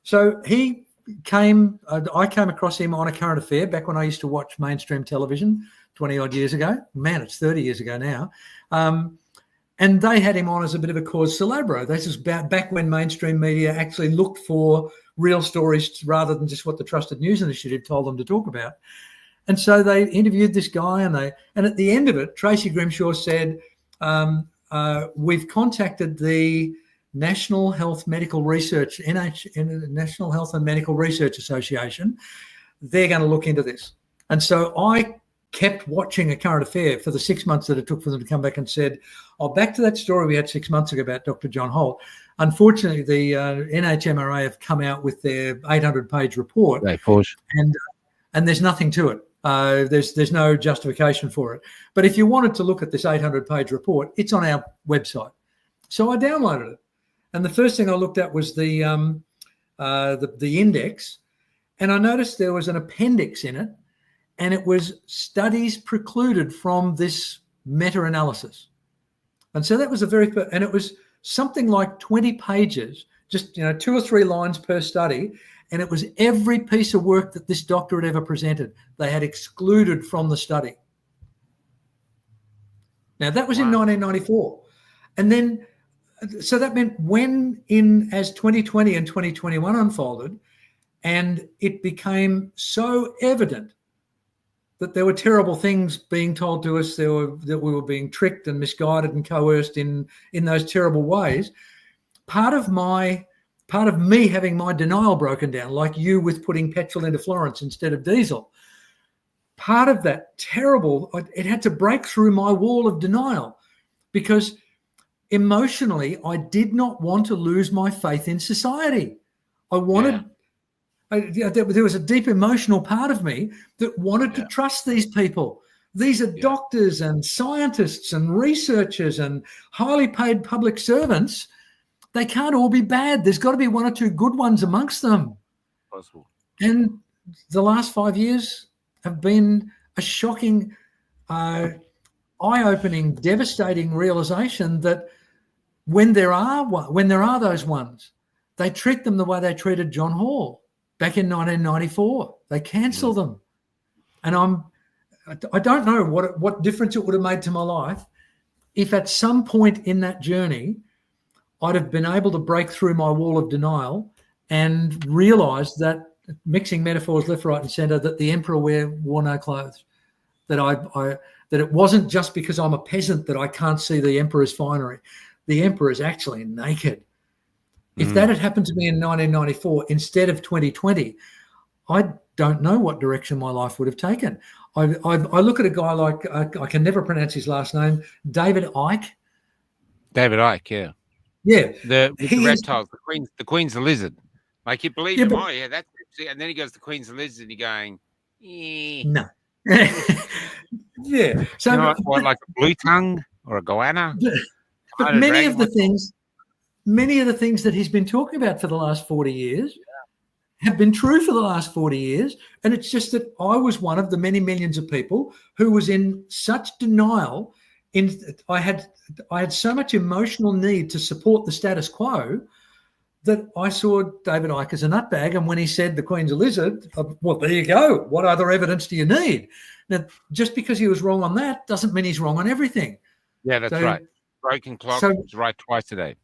So I came across him on a current affair back when I used to watch mainstream television 20-odd years ago. Man, it's 30 years ago now. And they had him on as a bit of a cause célèbre. This is back when mainstream media actually looked for real stories rather than just what the Trusted News Initiative told them to talk about. And so they interviewed this guy, and at the end of it, Tracy Grimshaw said, we've contacted the National Health Medical Research, National Health and Medical Research Association. They're going to look into this. And so I kept watching a current affair for the 6 months that it took for them to come back and said, back to that story we had 6 months ago about Dr. John Holt. Unfortunately, the NHMRA have come out with their 800-page report, and there's nothing to it. There's no justification for it. But if you wanted to look at this 800-page report, it's on our website. So I downloaded it, and the first thing I looked at was the index, and I noticed there was an appendix in it, and it was studies precluded from this meta-analysis. And so that was and it was something like 20 pages, just 2 or 3 lines per study, and it was every piece of work that this doctor had ever presented they had excluded from the study. Now that was in 1994, and then so that meant as 2020 and 2021 unfolded, and it became so evident that there were terrible things being told to us, that we were being tricked and misguided and coerced in those terrible ways. Part of me having my denial broken down, like you with putting petrol into Florence instead of diesel, part of that it had to break through my wall of denial, because emotionally I did not want to lose my faith in society. I wanted... there was a deep emotional part of me that wanted to trust these people. These are doctors and scientists and researchers and highly paid public servants. They can't all be bad. There's got to be 1 or 2 good ones amongst them. Possible. And the last 5 years have been a shocking, eye-opening, devastating realization that when there are those ones, they treat them the way they treated John Hall. Back in 1994, they cancelled them. And I don't know what difference it would have made to my life if at some point in that journey I'd have been able to break through my wall of denial and realise that, mixing metaphors left, right and centre, that the emperor wore no clothes, that it wasn't just because I'm a peasant that I can't see the emperor's finery. The emperor is actually naked. If that had happened to me in 1994 instead of 2020, I don't know what direction my life would have taken. I look at a guy like, I can never pronounce his last name, David Icke. David Icke, yeah. Yeah. The reptiles, the Queen's the lizard. Like, you believe him, that's it. And then he goes, the Queen's the lizard, and you're going, no. Yeah. So, what, like a blue tongue or a goanna? But many of the things... many of the things that he's been talking about for the last 40 years have been true for the last 40 years. And it's just that I was one of the many millions of people who was in such denial. I had so much emotional need to support the status quo that I saw David Icke as a nutbag. And when he said the Queen's a lizard, well, there you go. What other evidence do you need? Now, just because he was wrong on that doesn't mean he's wrong on everything. Yeah, that's right. Broken clock is right twice a day.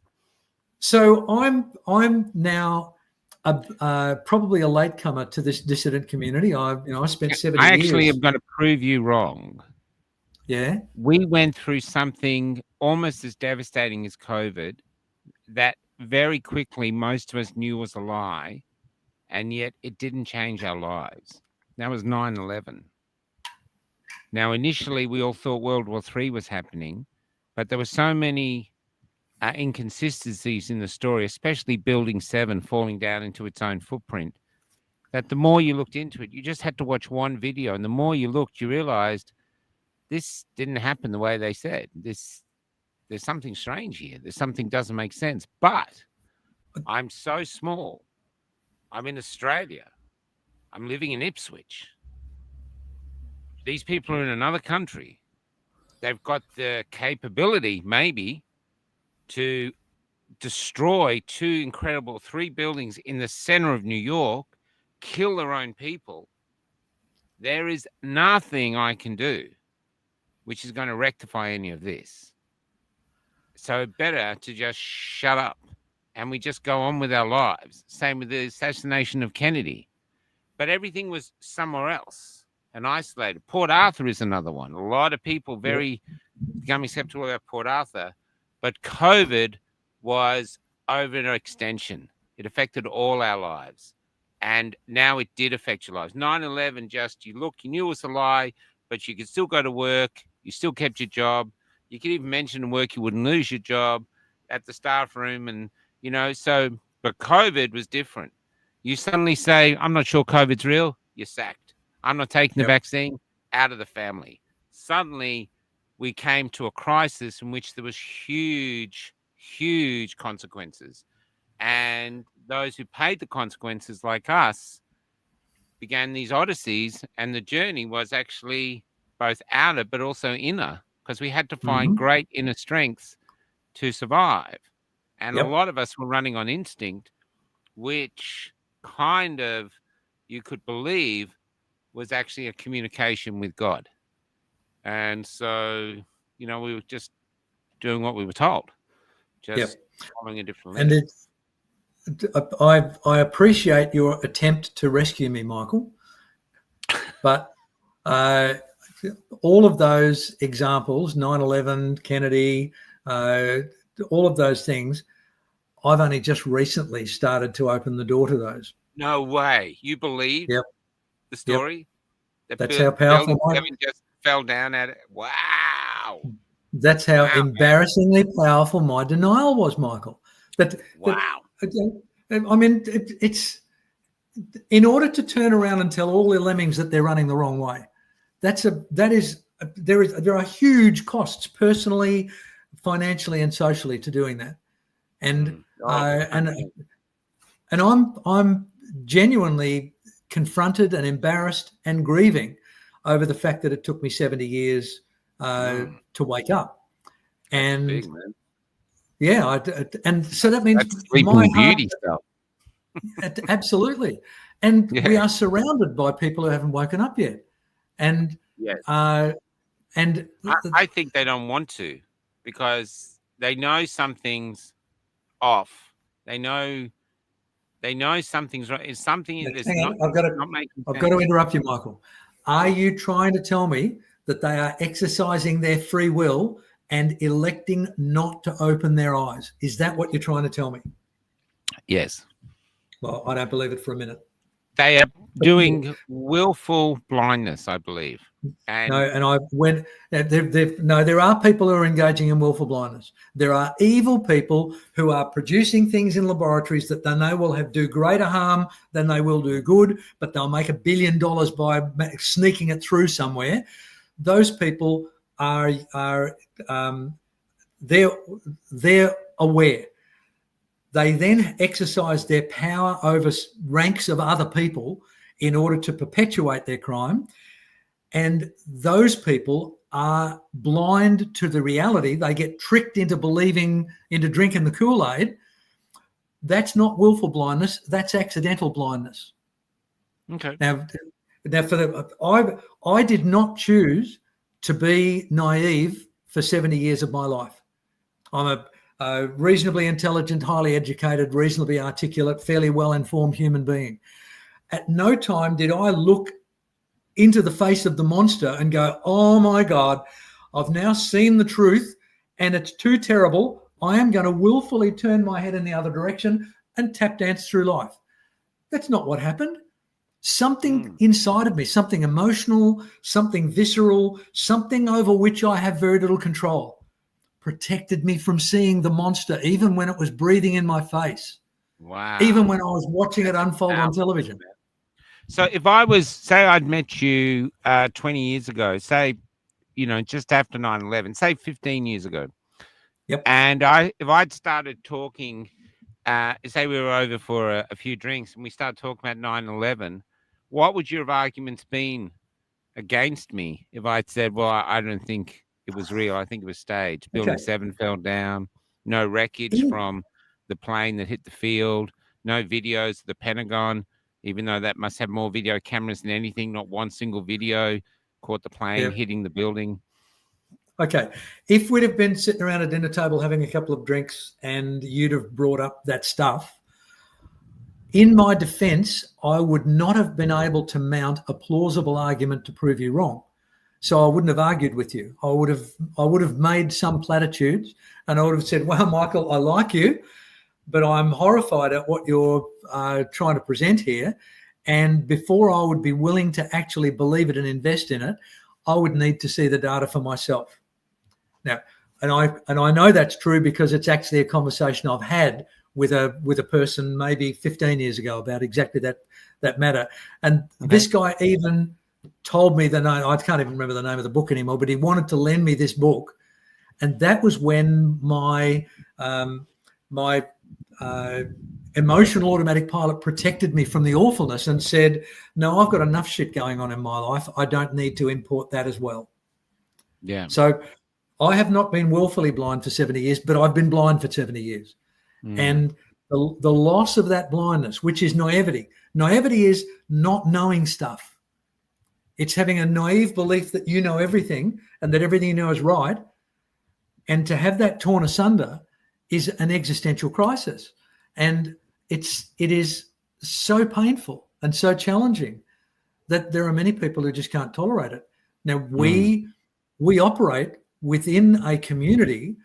So I'm now probably a latecomer to this dissident community. I spent 70 years. I actually am going to prove you wrong. Yeah. We went through something almost as devastating as COVID that very quickly most of us knew was a lie, and yet it didn't change our lives. That was 9/11. Now, initially, we all thought World War III was happening, but there were so many inconsistencies in the story, especially Building 7 falling down into its own footprint, that the more you looked into it, you just had to watch one video, and the more you looked, you realized this didn't happen the way they said. There's something strange here. There's something doesn't make sense. But I'm so small. I'm in Australia. I'm living in Ipswich. These people are in another country. They've got the capability, maybe, to destroy three buildings in the center of New York, kill their own people. There is nothing I can do which is going to rectify any of this. So better to just shut up and we just go on with our lives. Same with the assassination of Kennedy. But everything was somewhere else and isolated. Port Arthur is another one. A lot of people becoming skeptical about Port Arthur. But COVID was overextension. It affected all our lives. And now it did affect your lives. 9/11, you knew it was a lie, but you could still go to work. You still kept your job. You could even mention in work you wouldn't lose your job at the staff room. And, but COVID was different. You suddenly say, I'm not sure COVID's real. You're sacked. I'm not taking the vaccine. Out of the family. Suddenly, we came to a crisis in which there was huge, huge consequences. And those who paid the consequences, like us, began these odysseys. And the journey was actually both outer but also inner, because we had to find great inner strength to survive. And a lot of us were running on instinct, which kind of, you could believe, was actually a communication with God. And so, we were just doing what we were told, just following a different letter. And I appreciate your attempt to rescue me, Michael, but all of those examples, 9/11, Kennedy, all of those things, I've only just recently started to open the door to those. No way. You believe the story? That's how powerful Kevin just fell down at it. Wow. That's how embarrassingly powerful my denial was, Michael. I mean, it's in order to turn around and tell all the lemmings that they're running the wrong way. There are huge costs personally, financially, and socially to doing that, and I'm genuinely confronted and embarrassed and grieving over the fact that it took me 70 years to wake up, and big, man. And so that means that's Sleeping Beauty stuff. Absolutely, and we are surrounded by people who haven't woken up yet. And I think they don't want to, because they know something's off. They know something's right. It's something. I've got to interrupt you, Michael. Are you trying to tell me that they are exercising their free will and electing not to open their eyes? Is that what you're trying to tell me? Yes. Well, I don't believe it for a minute. They are doing willful blindness, I believe. And there are people who are engaging in willful blindness. There are evil people who are producing things in laboratories that they know will do greater harm than they will do good, but they'll make $1 billion by sneaking it through somewhere. Those people are they're aware. They then exercise their power over ranks of other people in order to perpetuate their crime. And those people are blind to the reality. They get tricked into drinking the Kool-Aid. That's not willful blindness. That's accidental blindness. Okay. Now I did not choose to be naive for 70 years of my life. I'm a reasonably intelligent, highly educated, reasonably articulate, fairly well-informed human being. At no time did I look into the face of the monster and go, oh my God, I've now seen the truth and it's too terrible. I am going to willfully turn my head in the other direction and tap dance through life. That's not what happened. Something inside of me, something emotional, something visceral, something over which I have very little control, protected me from seeing the monster, even when it was breathing in my face. Wow. Even when I was watching it unfold on television. So if I was, say I'd met you 20 years ago, say, just after 9/11, say 15 years ago. Yep. And if I'd started talking, say we were over for a few drinks and we started talking about 9/11, what would your arguments been against me if I'd said, well, I don't think it was real. I think it was staged. Building 7 fell down, no wreckage from the plane that hit the field, no videos of the Pentagon, even though that must have more video cameras than anything, not one single video caught the plane hitting the building. Okay. If we'd have been sitting around a dinner table having a couple of drinks and you'd have brought up that stuff, in my defense, I would not have been able to mount a plausible argument to prove you wrong. So I wouldn't have argued with you. I would have made some platitudes and I would have said, well, Michael, I like you, but I'm horrified at what you're trying to present here. And before I would be willing to actually believe it and invest in it, I would need to see the data for myself. Now, and I know that's true because it's actually a conversation I've had with a person maybe 15 years ago about exactly that matter. And this guy even told me the name. I can't even remember the name of the book anymore, but he wanted to lend me this book. And that was when my emotional automatic pilot protected me from the awfulness and said, no, I've got enough shit going on in my life. I don't need to import that as well. Yeah. So I have not been willfully blind for 70 years, but I've been blind for 70 years. And the loss of that blindness, which is naivety. Naivety is not knowing stuff. It's having a naive belief that you know everything and that everything you know is right. And to have that torn asunder is an existential crisis. And it is so painful and so challenging that there are many people who just can't tolerate it. Now, we operate within a community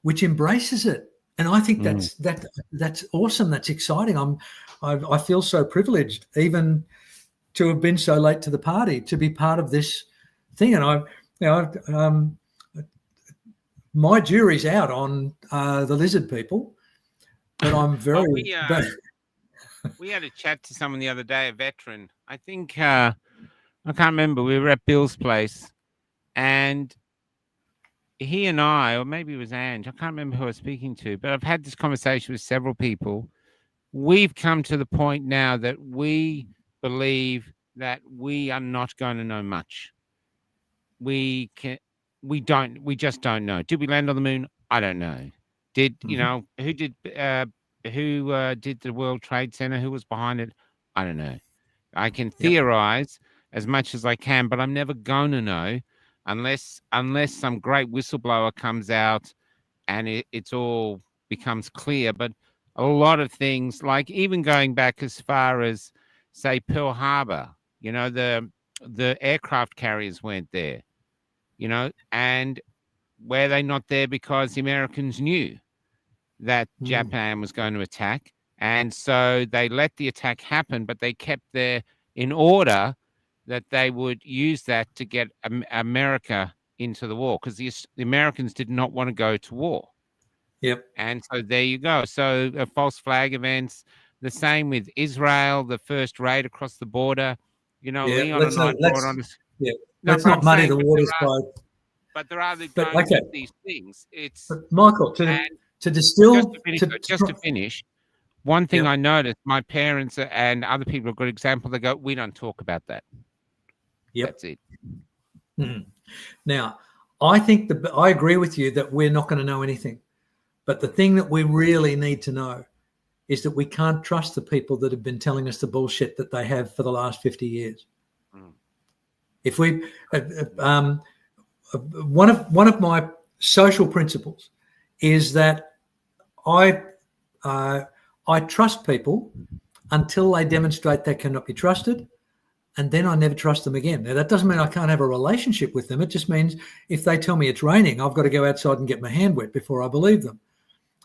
which embraces it. And I think that's awesome. That's exciting. I feel so privileged even to have been so late to the party, to be part of this thing. And my jury's out on the lizard people, but I'm very. We had a chat to someone the other day, a veteran. I think I can't remember. We were at Bill's place, and he and I, or maybe it was Ange, I can't remember who I was speaking to, but I've had this conversation with several people. We've come to the point now that we believe that we are not going to know much. We just don't know. Did we land on the moon? I don't know. Did who did the World Trade Center? Who was behind it? I don't know. I can theorize as much as I can, but I'm never going to know unless some great whistleblower comes out and it's all becomes clear. But a lot of things, like even going back as far as, say, Pearl Harbor, the aircraft carriers weren't there, and were they not there because the Americans knew that Japan was going to attack? And so they let the attack happen, but they kept there in order that they would use that to get America into the war, because the Americans did not want to go to war. Yep. And so there you go. So false flag events, the same with Israel, the first raid across the border. Leon and I brought on this. Yeah. Let's not muddy the waters by. But there are Okay. these things. But Michael, to distill. Just to finish, one thing Yeah. I noticed, my parents and other people, a good example, they go, we don't talk about that. Yep. That's it. Now, I think I agree with you that we're not going to know anything. But the thing that we really need to know is that we can't trust the people that have been telling us the bullshit that they have for the last 50 years. If we, one of my social principles is that I trust people until they demonstrate they cannot be trusted, and then I never trust them again. Now, that doesn't mean I can't have a relationship with them. It just means if they tell me it's raining, I've got to go outside and get my hand wet before I believe them.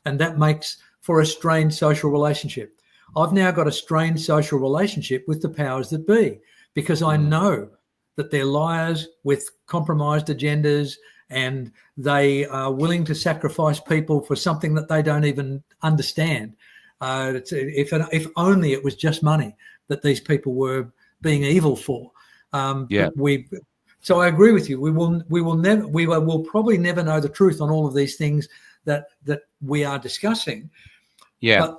And that makes for a strained social relationship. I've now got a strained social relationship with the powers that be because I know that they're liars with compromised agendas and they are willing to sacrifice people for something that they don't even understand. If only it was just money that these people were being evil for. So I agree with you. We will probably never know the truth on all of these things that we are discussing. Yeah.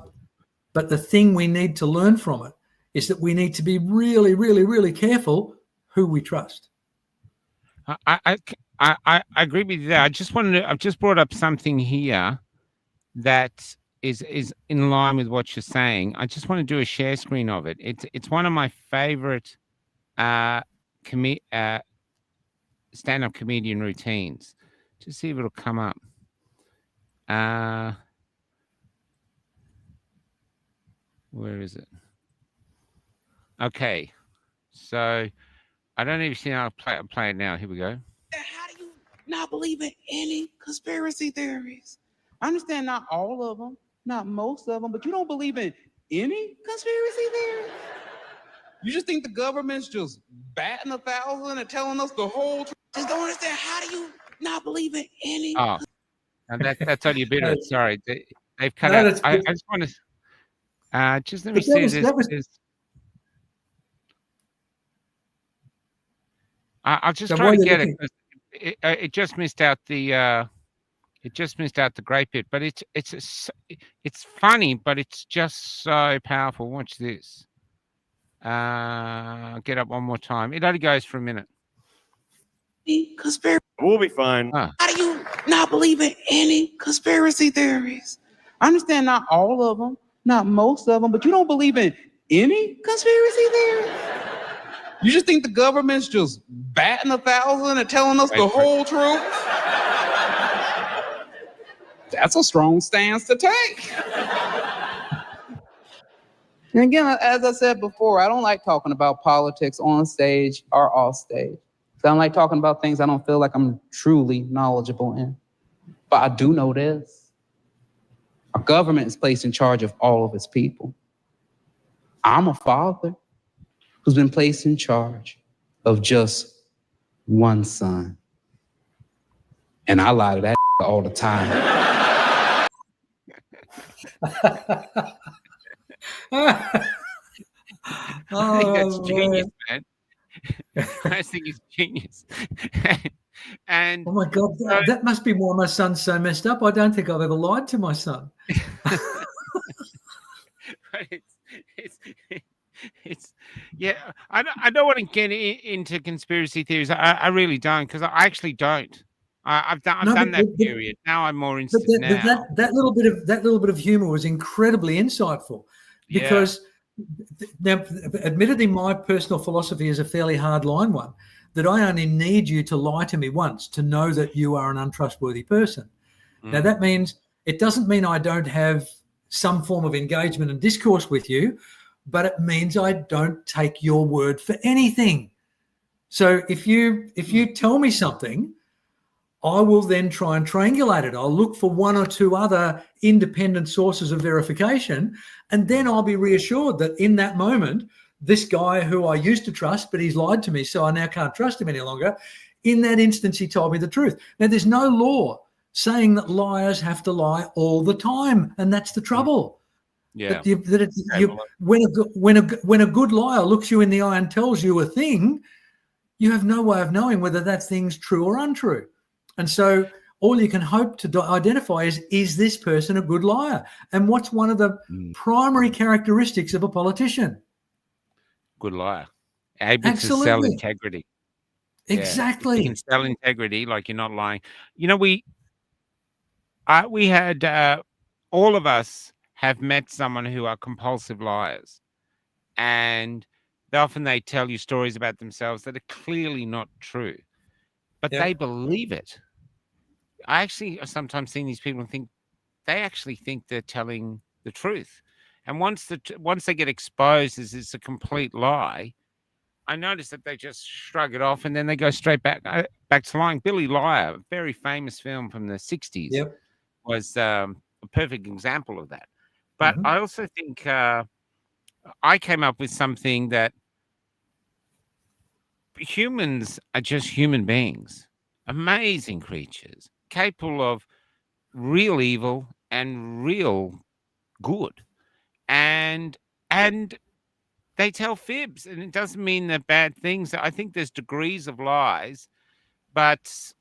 But the thing we need to learn from it is that we need to be really, really, really careful who we trust. I agree with you there. I've just brought up something here that is in line with what you're saying. I just want to do a share screen of it. It's one of my favorite stand-up comedian routines. Just see if it'll come up. Where is it? Okay, so I don't even see how I'll play it now. Here we go. How do you not believe in any conspiracy theories? I understand not all of them, not most of them, but you don't believe in any conspiracy theories? You just think the government's just batting 1,000 and telling us the whole truth? Just don't understand. How do you not believe in any? Oh, and that's only a bit of it. Sorry, they've cut No, out. I just want to just let me But see that was- this. I'll just So try while to you're get looking- it. It just missed out the great bit, but it's funny, but it's just so powerful. Watch this. I'll get up one more time. It only goes for a minute. Conspiracy. We'll be fine. How do you not believe in any conspiracy theories? I understand not all of them, not most of them, but you don't believe in any conspiracy theories? You just think the government's just batting 1,000 and telling us the whole truth? That's a strong stance to take. And again, as I said before, I don't like talking about politics on stage or off stage. I don't like talking about things I don't feel like I'm truly knowledgeable in. But I do know this. Our government is placed in charge of all of its people. I'm a father who's been placed in charge of just one son. And I lie to that all the time. I think that's genius, man. man. I think it's genius. And Oh my God, that must be why my son's so messed up. I don't think I've ever lied to my son. It's yeah. I don't want to get into conspiracy theories. I really don't, because I actually don't. I've done that period. Now I'm more interested now. That little bit of humor was incredibly insightful, because now, admittedly, my personal philosophy is a fairly hard line one, that I only need you to lie to me once to know that you are an untrustworthy person. Now, that means, it doesn't mean I don't have some form of engagement and discourse with you, but it means I don't take your word for anything. So if you tell me something, I will then try and triangulate it. I'll look for one or two other independent sources of verification, and then I'll be reassured that in that moment, this guy who I used to trust, but he's lied to me, so I now can't trust him any longer. In that instance, he told me the truth. Now, there's no law saying that liars have to lie all the time, and that's the trouble. Yeah. When a good liar looks you in the eye and tells you a thing, you have no way of knowing whether that thing's true or untrue. And so all you can hope to identify is this person a good liar? And what's one of the primary characteristics of a politician? Good liar. Able to sell Absolutely. integrity. Exactly. Yeah. If you can sell integrity, like you're not lying. You know, we had all of us have met someone who are compulsive liars, and often they tell you stories about themselves that are clearly not true, but they believe it. I actually sometimes see these people and think they actually think they're telling the truth, and once they get exposed as it's a complete lie, I notice that they just shrug it off and then they go straight back to lying. Billy Liar, a very famous film from the 60s, was a perfect example of that. But I also think I came up with something that humans are just human beings, amazing creatures, capable of real evil and real good. And they tell fibs, and it doesn't mean they're bad things. I think there's degrees of lies, but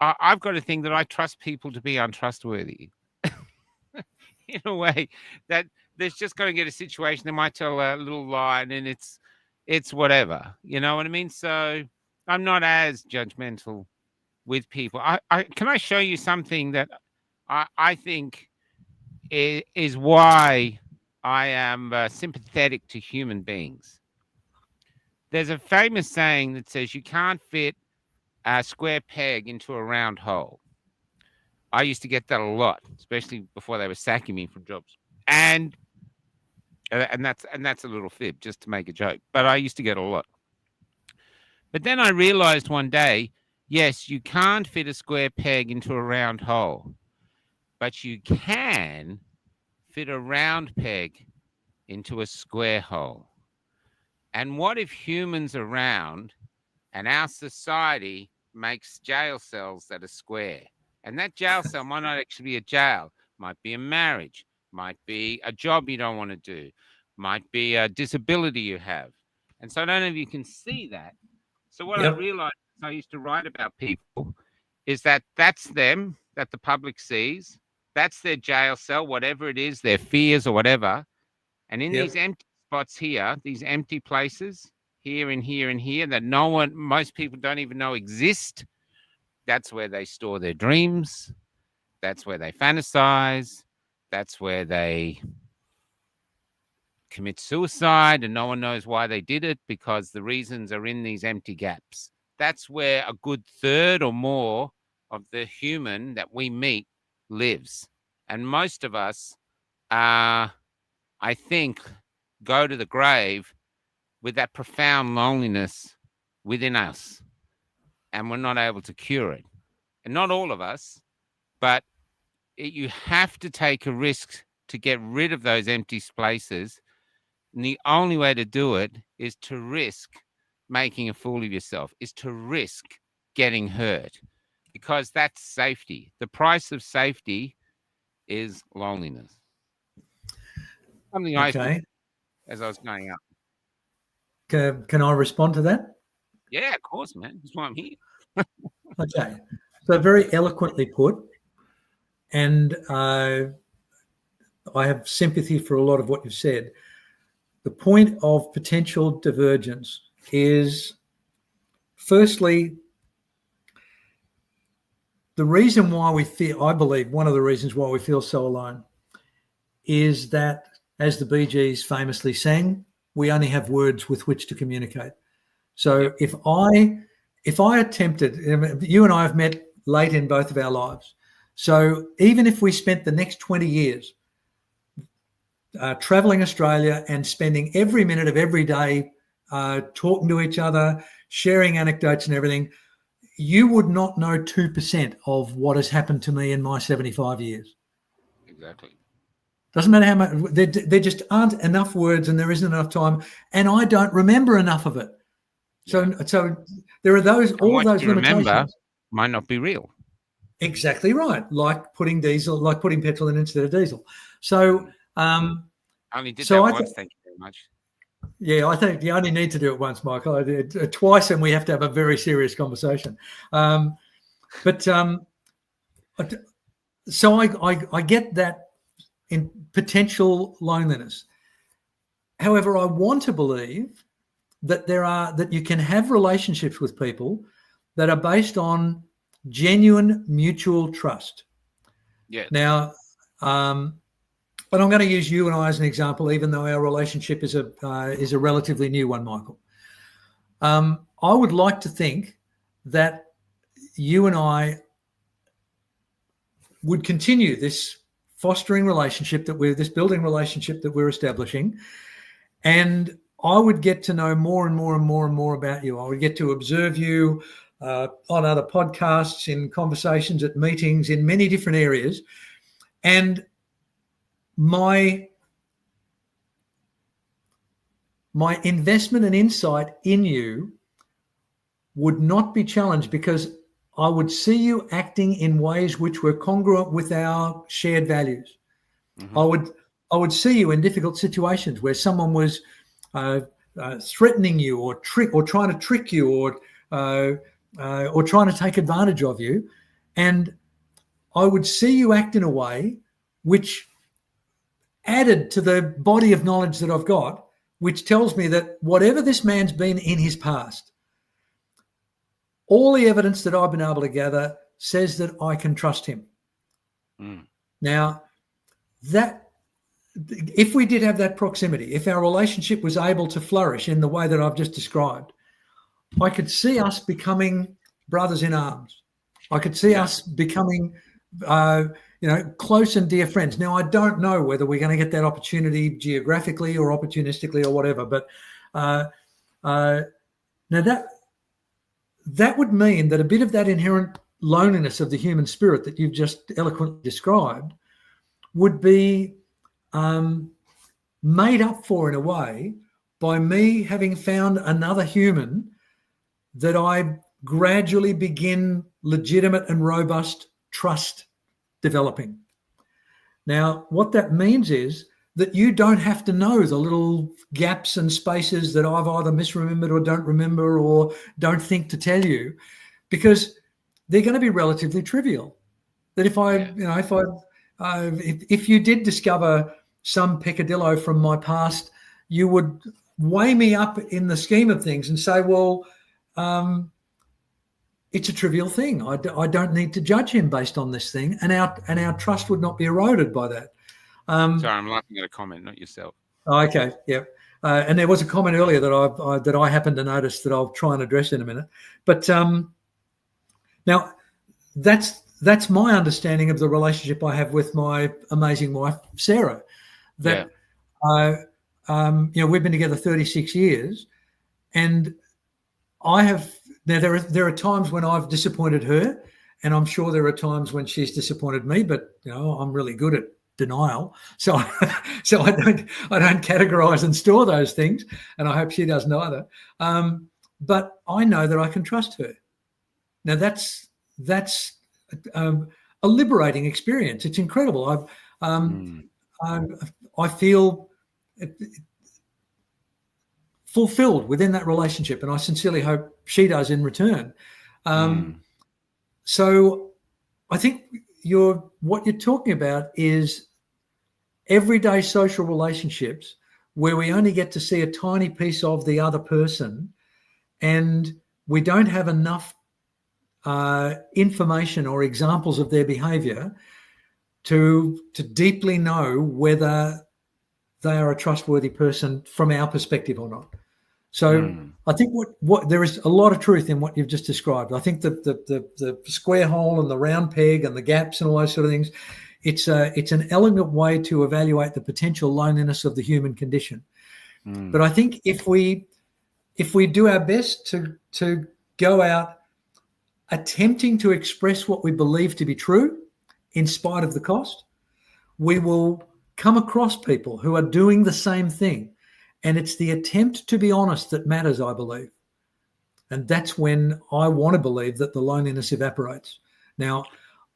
I've got a thing that I trust people to be untrustworthy in a way that there's just going to get a situation. They might tell a little lie and then it's whatever, you know what I mean? So I'm not as judgmental with people. Can I show you something that I think is why I am sympathetic to human beings. There's a famous saying that says you can't fit a square peg into a round hole. I used to get that a lot, especially before they were sacking me from jobs. And that's a little fib, just to make a joke. But I used to get a lot. But then I realized one day, yes, you can't fit a square peg into a round hole, but you can fit a round peg into a square hole. And what if humans are round and our society makes jail cells that are square? And that jail cell might not actually be a jail, might be a marriage, might be a job you don't want to do, might be a disability you have. And so I don't know if you can see that. So what I realized as I used to write about people is that that's them, that the public sees. That's their jail cell, whatever it is, their fears or whatever. And in these empty spots here, these empty places, here and here and here, that most people don't even know exist, that's where they store their dreams. That's where they fantasize. That's where they commit suicide, and no one knows why they did it because the reasons are in these empty gaps. That's where a good third or more of the human that we meet lives. And most of us, I think, go to the grave with that profound loneliness within us, and we're not able to cure it. And not all of us, but you have to take a risk to get rid of those empty spaces. And the only way to do it is to risk making a fool of yourself, is to risk getting hurt, because that's safety. The price of safety is loneliness. Something I thought as I was going up. Can I respond to that? Yeah, of course, man. That's why I'm here. Okay. So very eloquently put. And I have sympathy for a lot of what you've said. The point of potential divergence is, firstly, the reason why we feel, I believe one of the reasons why we feel so alone is that, as the Bee Gees famously sang, we only have words with which to communicate. So if I attempted, you and I have met late in both of our lives. So even if we spent the next 20 years traveling Australia and spending every minute of every day talking to each other, sharing anecdotes and everything, you would not know 2% of what has happened to me in my 75 years. Exactly. Doesn't matter how much, there just aren't enough words and there isn't enough time, and I don't remember enough of it. So there are all of those limitations. Remember might not be real. Exactly right. Like putting petrol in instead of diesel. So I only did that once. Thank you very much. Yeah, I think you only need to do it once, Michael. I did it twice, and we have to have a very serious conversation. But So I get that in potential loneliness. However, I want to believe that that you can have relationships with people that are based on genuine mutual trust. Yeah. Now, but I'm going to use you and I as an example, even though our relationship is a relatively new one, Michael. I would like to think that you and I would continue this fostering relationship this building relationship that we're establishing, and I would get to know more and more and more and more about you. I would get to observe you on other podcasts, in conversations, at meetings, in many different areas, and my investment and insight in you would not be challenged, because I would see you acting in ways which were congruent with our shared values. Mm-hmm. I would see you in difficult situations where someone was threatening you or trying to trick you or trying to take advantage of you, and I would see you act in a way which added to the body of knowledge that I've got, which tells me that whatever this man's been in his past, all the evidence that I've been able to gather says that I can trust him. Mm. Now, that if we did have that proximity, if our relationship was able to flourish in the way that I've just described, I could see us becoming brothers in arms. I could see us becoming, close and dear friends. Now, I don't know whether we're going to get that opportunity geographically or opportunistically or whatever, but now that would mean that a bit of that inherent loneliness of the human spirit that you've just eloquently described would be made up for in a way by me having found another human that I gradually begin legitimate and robust trust developing. Now, what that means is that you don't have to know the little gaps and spaces that I've either misremembered or don't remember or don't think to tell you, because they're going to be relatively trivial. That if you did discover some peccadillo from my past, you would weigh me up in the scheme of things and say, well, it's a trivial thing. I don't need to judge him based on this thing, and our trust would not be eroded by that. Sorry, I'm laughing at a comment, not yourself. Okay, yeah. And there was a comment earlier that I happened to notice that I'll try and address in a minute. But now that's my understanding of the relationship I have with my amazing wife, Sarah. That we've been together 36 years, and I have. Now there are times when I've disappointed her, and I'm sure there are times when she's disappointed me. But I'm really good at denial, so I don't categorize and store those things, and I hope she doesn't either. But I know that I can trust her. Now that's a liberating experience. It's incredible. I feel fulfilled within that relationship, and I sincerely hope she does in return. So I think what you're talking about is everyday social relationships where we only get to see a tiny piece of the other person, and we don't have enough information or examples of their behavior to deeply know whether they are a trustworthy person from our perspective or not. So I think what there is a lot of truth in what you've just described. I think the square hole and the round peg and the gaps and all those sort of things, it's an elegant way to evaluate the potential loneliness of the human condition. But I think if we do our best to go out attempting to express what we believe to be true in spite of the cost, we will come across people who are doing the same thing. And it's the attempt to be honest that matters, I believe. And that's when I want to believe that the loneliness evaporates. Now,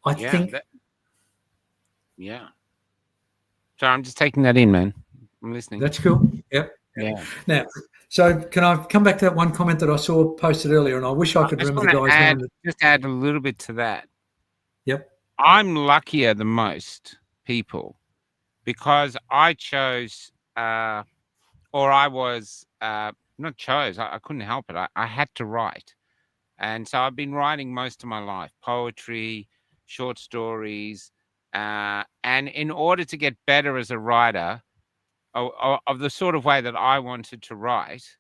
I think... So I'm just taking that in, man. I'm listening. That's cool. Yep. Yeah. Now, so can I come back to that one comment that I saw posted earlier, and I wish I could remember the guy's name. Just add a little bit to that. Yep. I'm luckier than most people because I chose, or I was not chose. I couldn't help it. I had to write, and so I've been writing most of my life: poetry, short stories, and in order to get better as a writer, of the sort of way that I wanted to write,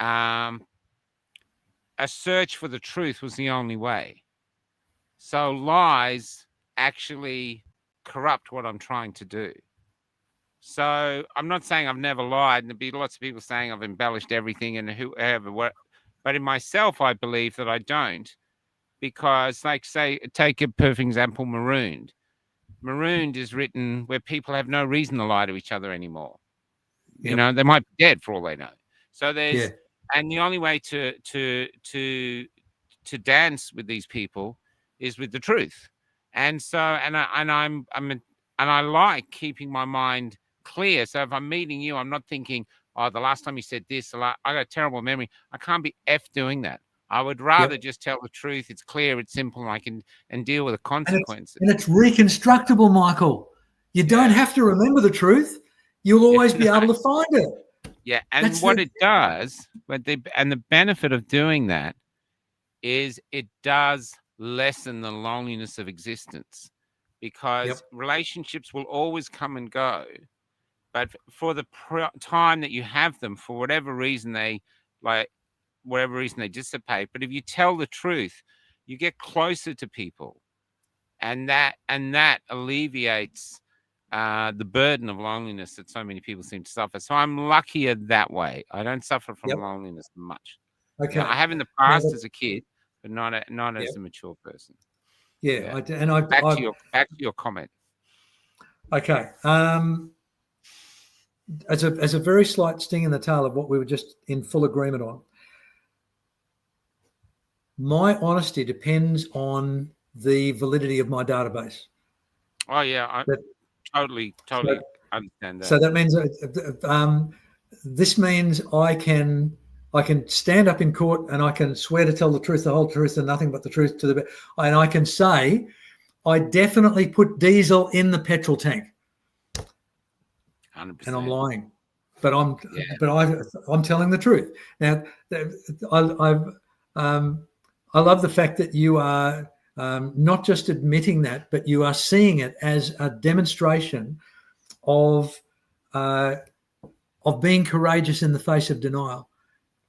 a search for the truth was the only way. So lies actually corrupt what I'm trying to do. So I'm not saying I've never lied, and there'd be lots of people saying I've embellished everything and whoever, but in myself, I believe that I don't, because, like, say, take a perfect example, Marooned. Marooned is written where people have no reason to lie to each other anymore. You Yep. know, they might be dead for all they know. So there's, Yeah. and the only way to dance with these people is with the truth. And so, and I like keeping my mind clear. So if I'm meeting you, I'm not thinking, oh, the last time you said this, I got a terrible memory. I can't be doing that. I would rather just tell the truth. It's clear, it's simple, and I can deal with the consequences. And it's reconstructible, Michael. You don't have to remember the truth. You'll always be able to find it. Yeah, and it does, and the benefit of doing that is it does lessen the loneliness of existence, because relationships will always come and go, but for the time that you have them, for whatever reason they dissipate. But if you tell the truth, you get closer to people, and that alleviates the burden of loneliness that so many people seem to suffer. So I'm luckier that way. I don't suffer from loneliness much. Okay. You know, I have in the past as a kid, but not as a mature person. Yeah. Back to your comment. Okay. As a very slight sting in the tail of what we were just in full agreement on, my honesty depends on the validity of my database. Oh yeah, I totally understand that. So that means this means I can stand up in court and I can swear to tell the truth, the whole truth, and nothing but the truth and I can say I definitely put diesel in the petrol tank. 100%. And I'm lying, but I'm telling the truth. Now, I love the fact that you are not just admitting that, but you are seeing it as a demonstration of being courageous in the face of denial.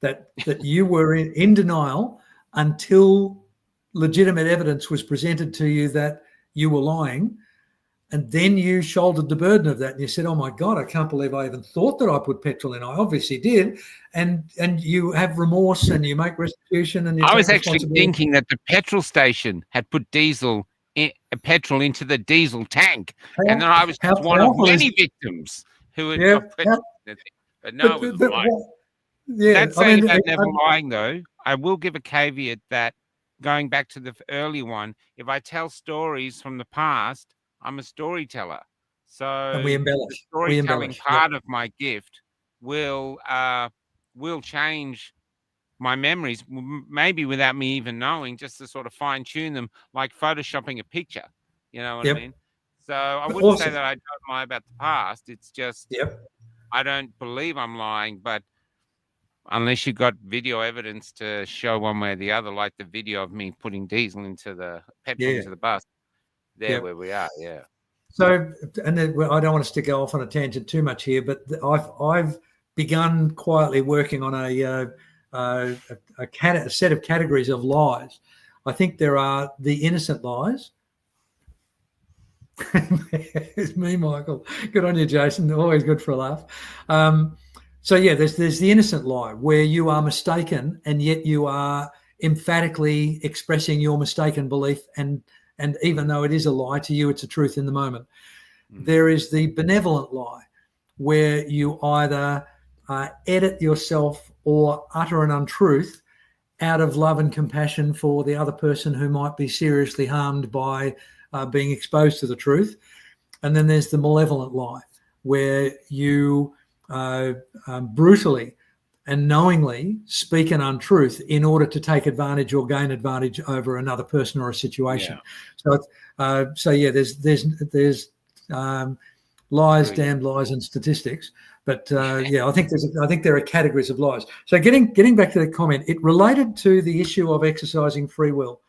That you were in denial until legitimate evidence was presented to you that you were lying. And then you shouldered the burden of that, and you said, "Oh my God, I can't believe I even thought that I put petrol in. I obviously did." And you have remorse, and you make restitution, and you I take was actually responsibility. thinking that the petrol station had put petrol into the diesel tank, and then I was just one of many victims who had got petrol. But no, it was lying. That's saying about never lying, though. I will give a caveat that, going back to the early one, if I tell stories from the past, I'm a storyteller. So and we embellish. The storytelling part of my gift will change my memories, maybe without me even knowing, just to sort of fine tune them, like photoshopping a picture. You know what I mean? So I wouldn't say that I don't lie about the past. It's just I don't believe I'm lying, but unless you got video evidence to show one way or the other, like the video of me putting diesel into the petrol into the bus, where we are, So, and then, I don't want us to go off on a tangent too much here, but I've begun quietly working on a set of categories of lies. I think there are the innocent lies. It's me, Michael. Good on you, Jason. Always good for a laugh. There's the innocent lie where you are mistaken and yet you are emphatically expressing your mistaken belief, and even though it is a lie to you, it's a truth in the moment. There is the benevolent lie where you either edit yourself or utter an untruth out of love and compassion for the other person who might be seriously harmed by being exposed to the truth. And then there's the malevolent lie where you brutally and knowingly speak an untruth in order to take advantage or gain advantage over another person or a situation. So there's lies, damned lies, and statistics. But I think there are categories of lies. So getting back to the comment, it related to the issue of exercising free will.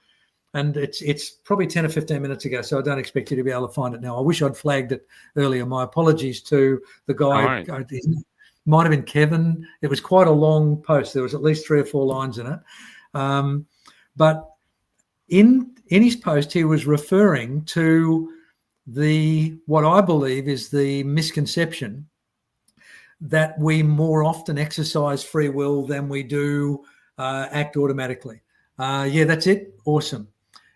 And it's probably 10 or 15 minutes ago, so I don't expect you to be able to find it now. I wish I'd flagged it earlier. My apologies to the guy. Right. It might have been Kevin. It was quite a long post. There was at least 3 or 4 lines in it. But in his post, he was referring to what I believe is the misconception that we more often exercise free will than we do act automatically. That's it. Awesome.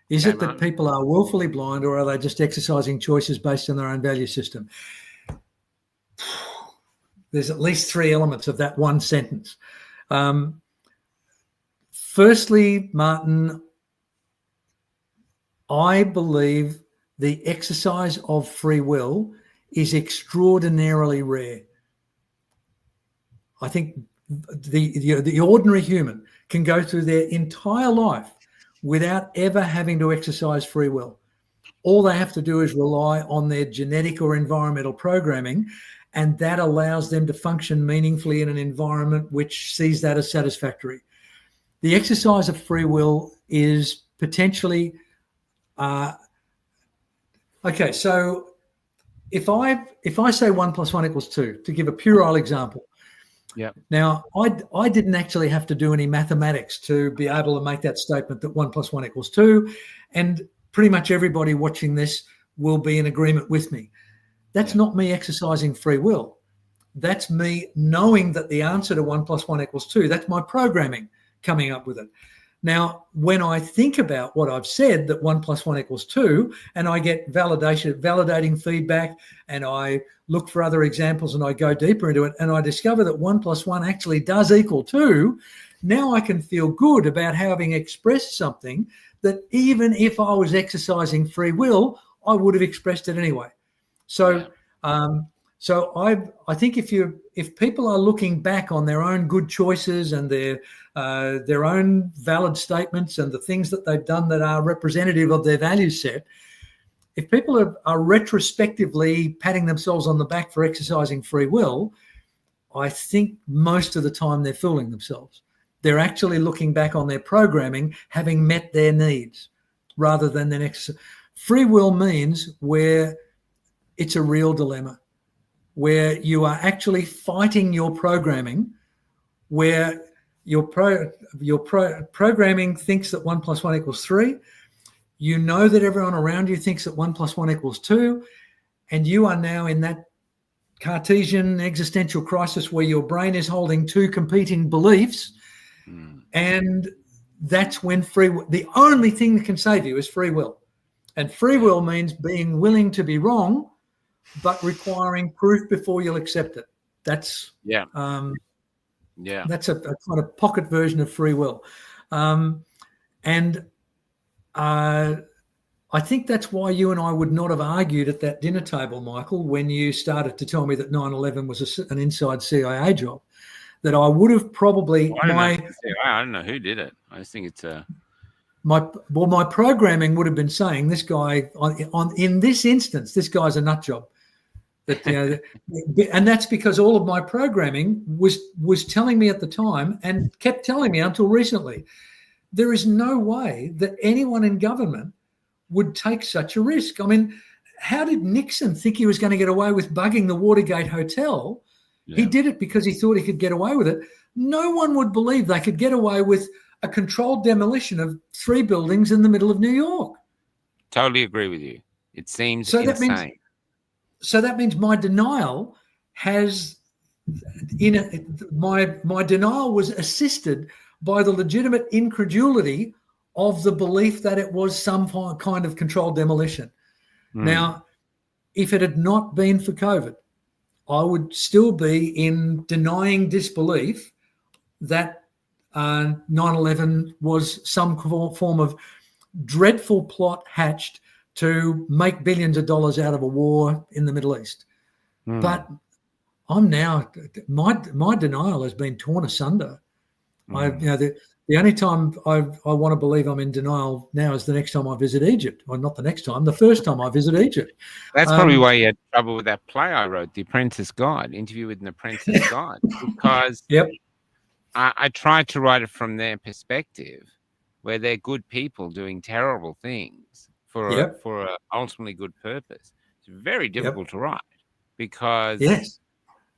Is it that people are willfully blind, or are they just exercising choices based on their own value system? There's at least 3 elements of that one sentence. Firstly, Martin, I believe the exercise of free will is extraordinarily rare. I think the ordinary human can go through their entire life without ever having to exercise free will. All they have to do is rely on their genetic or environmental programming, and that allows them to function meaningfully in an environment which sees that as satisfactory. The exercise of free will is potentially okay. So if I say 1 + 1 = 2, to give a puerile example. Yeah. Now, I didn't actually have to do any mathematics to be able to make that statement that 1 + 1 = 2, and pretty much everybody watching this will be in agreement with me. That's not me exercising free will. That's me knowing that the answer to 1 + 1 = 2. That's my programming coming up with it. Now, when I think about what I've said, that 1 + 1 = 2, and I get validating feedback, and I look for other examples and I go deeper into it, and I discover that 1 + 1 actually does equal 2, now I can feel good about having expressed something that even if I was exercising free will, I would have expressed it anyway. So, I think if people are looking back on their own good choices and their own valid statements and the things that they've done that are representative of their value set, if people are retrospectively patting themselves on the back for exercising free will, I think most of the time they're fooling themselves. They're actually looking back on their programming, having met their needs, rather than their exercise. Free will means where it's a real dilemma, where you are actually fighting your programming, where your programming thinks that 1 + 1 = 3. You know that everyone around you thinks that 1 + 1 = 2, and you are now in that Cartesian existential crisis where your brain is holding 2 competing beliefs, and that's when the only thing that can save you is free will. And free will means being willing to be wrong, but requiring proof before you'll accept it. That's that's a kind of pocket version of free will. I think that's why you and I would not have argued at that dinner table, Michael, when you started to tell me that 9/11 was an inside CIA job, that I would have probably... I don't know who did it. I just think it's my programming would have been saying this guy, in this instance, this guy's a nut job. And that's because all of my programming was telling me at the time, and kept telling me until recently, there is no way that anyone in government would take such a risk. I mean, how did Nixon think he was going to get away with bugging the Watergate Hotel? Yeah. He did it because he thought he could get away with it. No one would believe they could get away with a controlled demolition of 3 buildings in the middle of New York. Totally agree with you. It seems insane. That means my denial my denial was assisted by the legitimate incredulity of the belief that it was some kind of controlled demolition. Now, if it had not been for COVID, I would still be in denying disbelief that 9/11 was some form of dreadful plot hatched to make billions of dollars out of a war in the Middle East. But I'm now, my denial has been torn asunder. Mm. The only time I want to believe I'm in denial now is the next time I visit Egypt. Or not the next time, the first time I visit Egypt. That's probably why you had trouble with that play I wrote, The Apprentice Guide, Interview with an Apprentice Guide, because Yep. I tried to write it from their perspective, where they're good people doing terrible things for Yep. a ultimately good purpose. It's very Yep. difficult to write because Yes.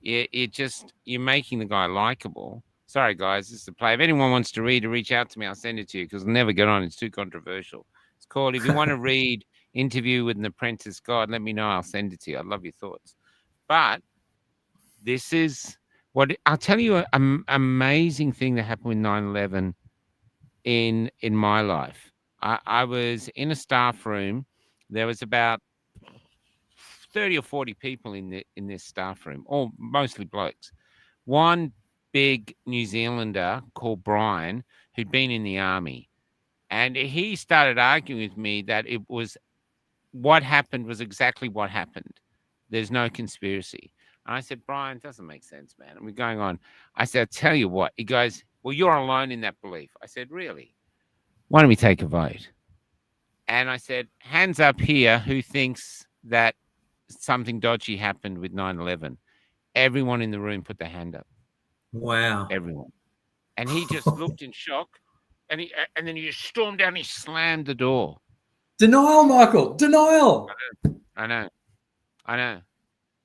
you're making the guy likable. Sorry, guys, this is a play. If anyone wants to read or reach out to me, I'll send it to you because I'll never get on. It's too controversial. It's called, if you want to read Interview with an Apprentice Guide, let me know. I'll send it to you. I'd love your thoughts. But this is what I'll tell you, an amazing thing that happened with 9/11 in my life. I was in a staff room. There was about 30 or 40 people in this staff room, all mostly blokes. One big New Zealander called Brian, who'd been in the army, and he started arguing with me that it was what happened was exactly what happened. There's no conspiracy. And I said, Brian, it doesn't make sense, man. And we're going on. I said, I'll tell you what. He goes, well, you're alone in that belief. I said, really? Why don't we take a vote? And I said, hands up here who thinks that something dodgy happened with 9/11. Everyone in the room put their hand up. Wow. Everyone. And he just looked in shock. And then he just stormed down. He slammed the door. Denial, Michael. Denial. I know.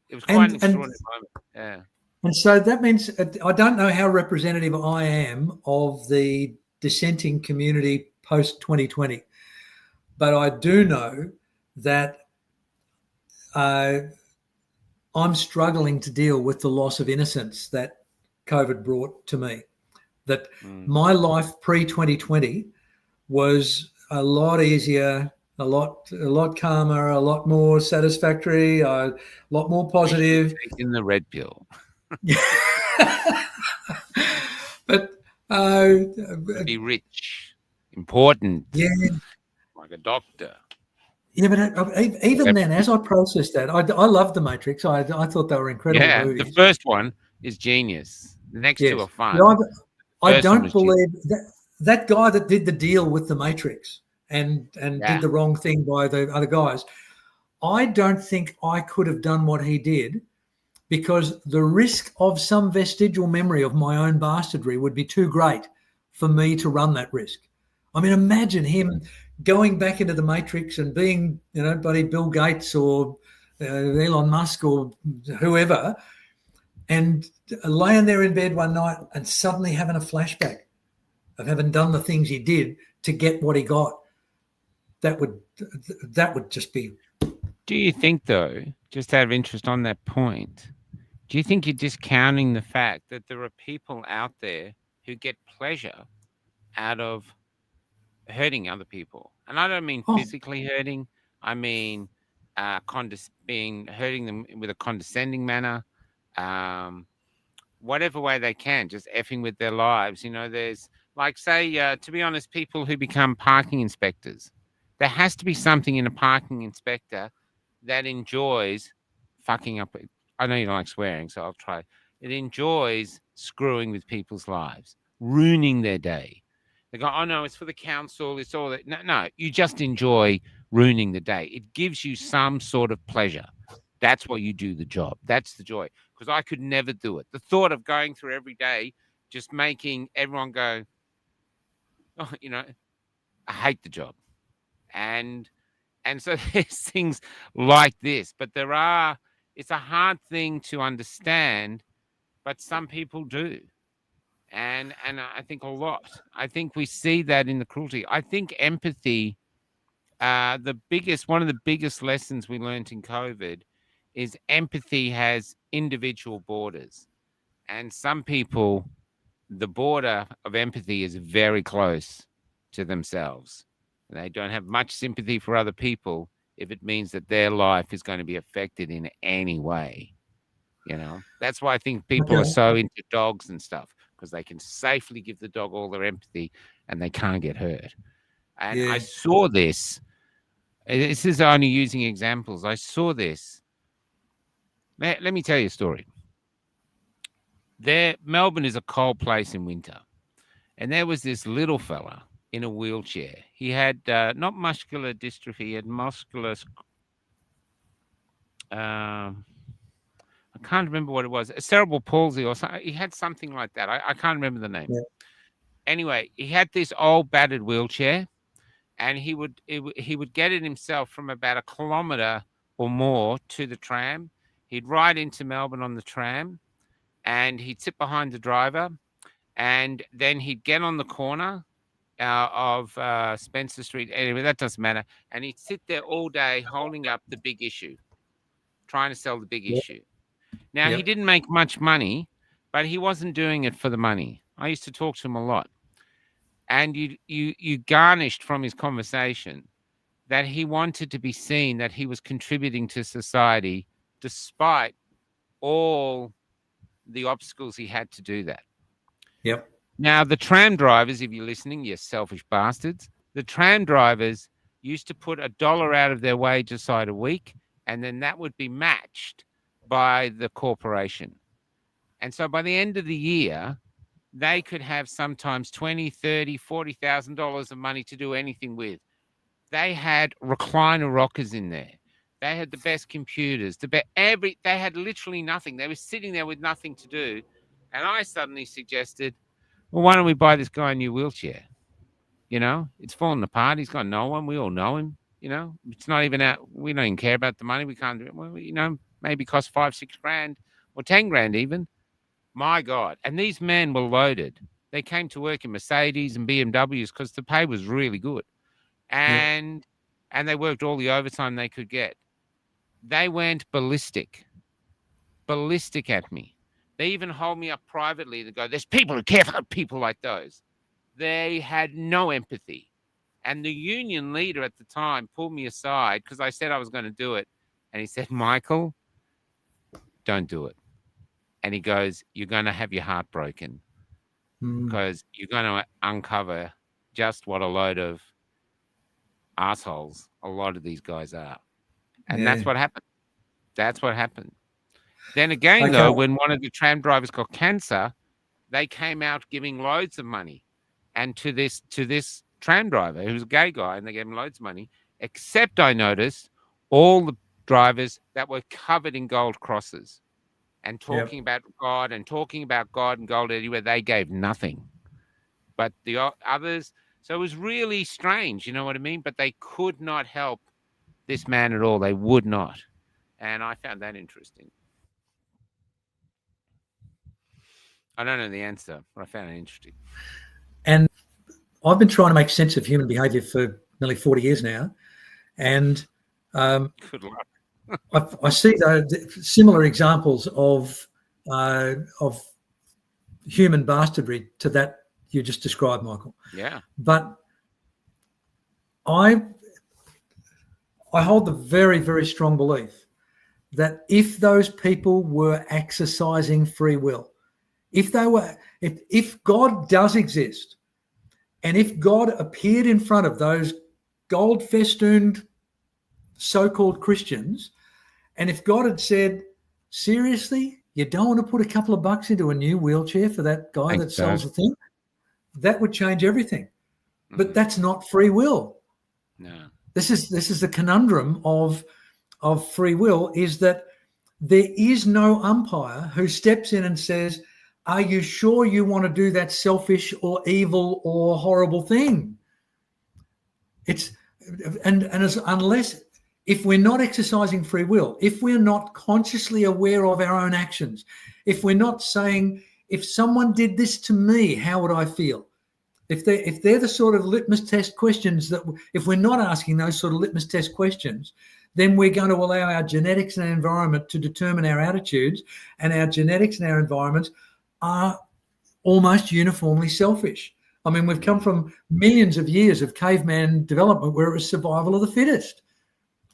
It was quite an extraordinary moment. Yeah. And so that means I don't know how representative I am of the dissenting community post 2020, but I do know that I'm struggling to deal with the loss of innocence that COVID brought to me. That my life pre-2020 was a lot easier, a lot calmer, a lot more satisfactory, a lot more positive. Taking the red pill. But be rich, important. Yeah, like a doctor. Yeah, but even then, as I processed that, I loved The Matrix. I thought they were incredible movies. The first one is genius. The next two are fun. But I don't believe that guy that did the deal with The Matrix and did the wrong thing by the other guys. I don't think I could have done what he did because the risk of some vestigial memory of my own bastardry would be too great for me to run that risk. I mean, imagine him going back into the Matrix and being, buddy Bill Gates or Elon Musk or whoever, and laying there in bed one night and suddenly having a flashback of having done the things he did to get what he got. That would just be. Do you think, though, just out of interest on that point, do you think you're discounting the fact that there are people out there who get pleasure out of hurting other people? And I don't mean physically hurting. I mean hurting them with a condescending manner, whatever way they can, just effing with their lives. There's to be honest, people who become parking inspectors. There has to be something in a parking inspector that enjoys fucking up. I know you don't like swearing, so I'll try. It enjoys screwing with people's lives, ruining their day. They go, oh, no, it's for the council. It's all that. No, you just enjoy ruining the day. It gives you some sort of pleasure. That's why you do the job. That's the joy. Because I could never do it. The thought of going through every day, just making everyone go, oh, I hate the job. And so there's things like this. But it's a hard thing to understand, but some people do. And I think a lot. I think we see that in the cruelty. I think empathy, one of the biggest lessons we learned in COVID is empathy has individual borders. And some people, the border of empathy is very close to themselves. And they don't have much sympathy for other people if it means that their life is going to be affected in any way. That's why I think people are so into dogs and stuff, because they can safely give the dog all their empathy and they can't get hurt. And I saw this. This is only using examples. I saw this. Let me tell you a story. Melbourne is a cold place in winter. And there was this little fella in a wheelchair. He had not muscular dystrophy, he had muscular. I can't remember what it was. A cerebral palsy or something. He had something like that. I can't remember the name. Yeah. Anyway, he had this old battered wheelchair, and he would get it himself from about 1 kilometre or more to the tram. He'd ride into Melbourne on the tram, and he'd sit behind the driver, and then he'd get on the corner of Spencer Street. Anyway, that doesn't matter. And he'd sit there all day holding up the big issue, trying to sell the big issue. Now, he didn't make much money, but he wasn't doing it for the money. I used to talk to him a lot. And you garnished from his conversation that he wanted to be seen, that he was contributing to society despite all the obstacles he had to do that. Yep. Now, the tram drivers, if you're listening, you selfish bastards, the tram drivers used to put $1 out of their wage aside a week, and then that would be matched by the corporation. And so by the end of the year, they could have sometimes $20,000, $30,000, $40,000 of money to do anything with. They had recliner rockers in there. They had the best computers. They had literally nothing. They were sitting there with nothing to do. And I suddenly suggested, well, why don't we buy this guy a new wheelchair? You know, it's falling apart. He's got no one. We all know him. You know, it's not even out. We don't even care about the money. We can't do it. Well, you know, maybe cost $5,000, $6,000 or $10,000 even. My God. And these men were loaded. They came to work in Mercedes and BMWs because the pay was really good. And they worked all the overtime they could get. They went ballistic at me. They even hold me up privately to go, there's people who care for people like those. They had no empathy. And the union leader at the time pulled me aside because I said I was going to do it. And he said, Michael, don't do it. And he goes, you're going to have your heart broken because you're going to uncover just what a load of assholes a lot of these guys are. And that's what happened. That's what happened. Then again, though, when one of the tram drivers got cancer, they came out giving loads of money. And to this tram driver, who's a gay guy, and they gave him loads of money, except I noticed all the drivers that were covered in gold crosses and talking about God and gold everywhere, they gave nothing. But the others, so it was really strange, you know what I mean? But they could not help this man at all. They would not. And I found that interesting. I don't know the answer, but I found it interesting. And I've been trying to make sense of human behavior for nearly 40 years now. And good luck. I see similar examples of human bastardry to that you just described, Michael. Yeah. But I hold the very, very strong belief that if those people were exercising free will, if God does exist, and if God appeared in front of those gold-festooned so-called Christians, and if God had said, seriously, you don't want to put a couple of bucks into a new wheelchair for that guy that sells the thing, that would change everything. But that's not free will. No. This is the conundrum of free will, is that there is no umpire who steps in and says, are you sure you want to do that selfish or evil or horrible thing? Unless, if we're not exercising free will, if we're not consciously aware of our own actions, if we're not saying, if someone did this to me, how would I feel? If they're the sort of litmus test questions that, if we're not asking those sort of litmus test questions, then we're going to allow our genetics and our environment to determine our attitudes, and our genetics and our environments are almost uniformly selfish. I mean, we've come from millions of years of caveman development where it was survival of the fittest.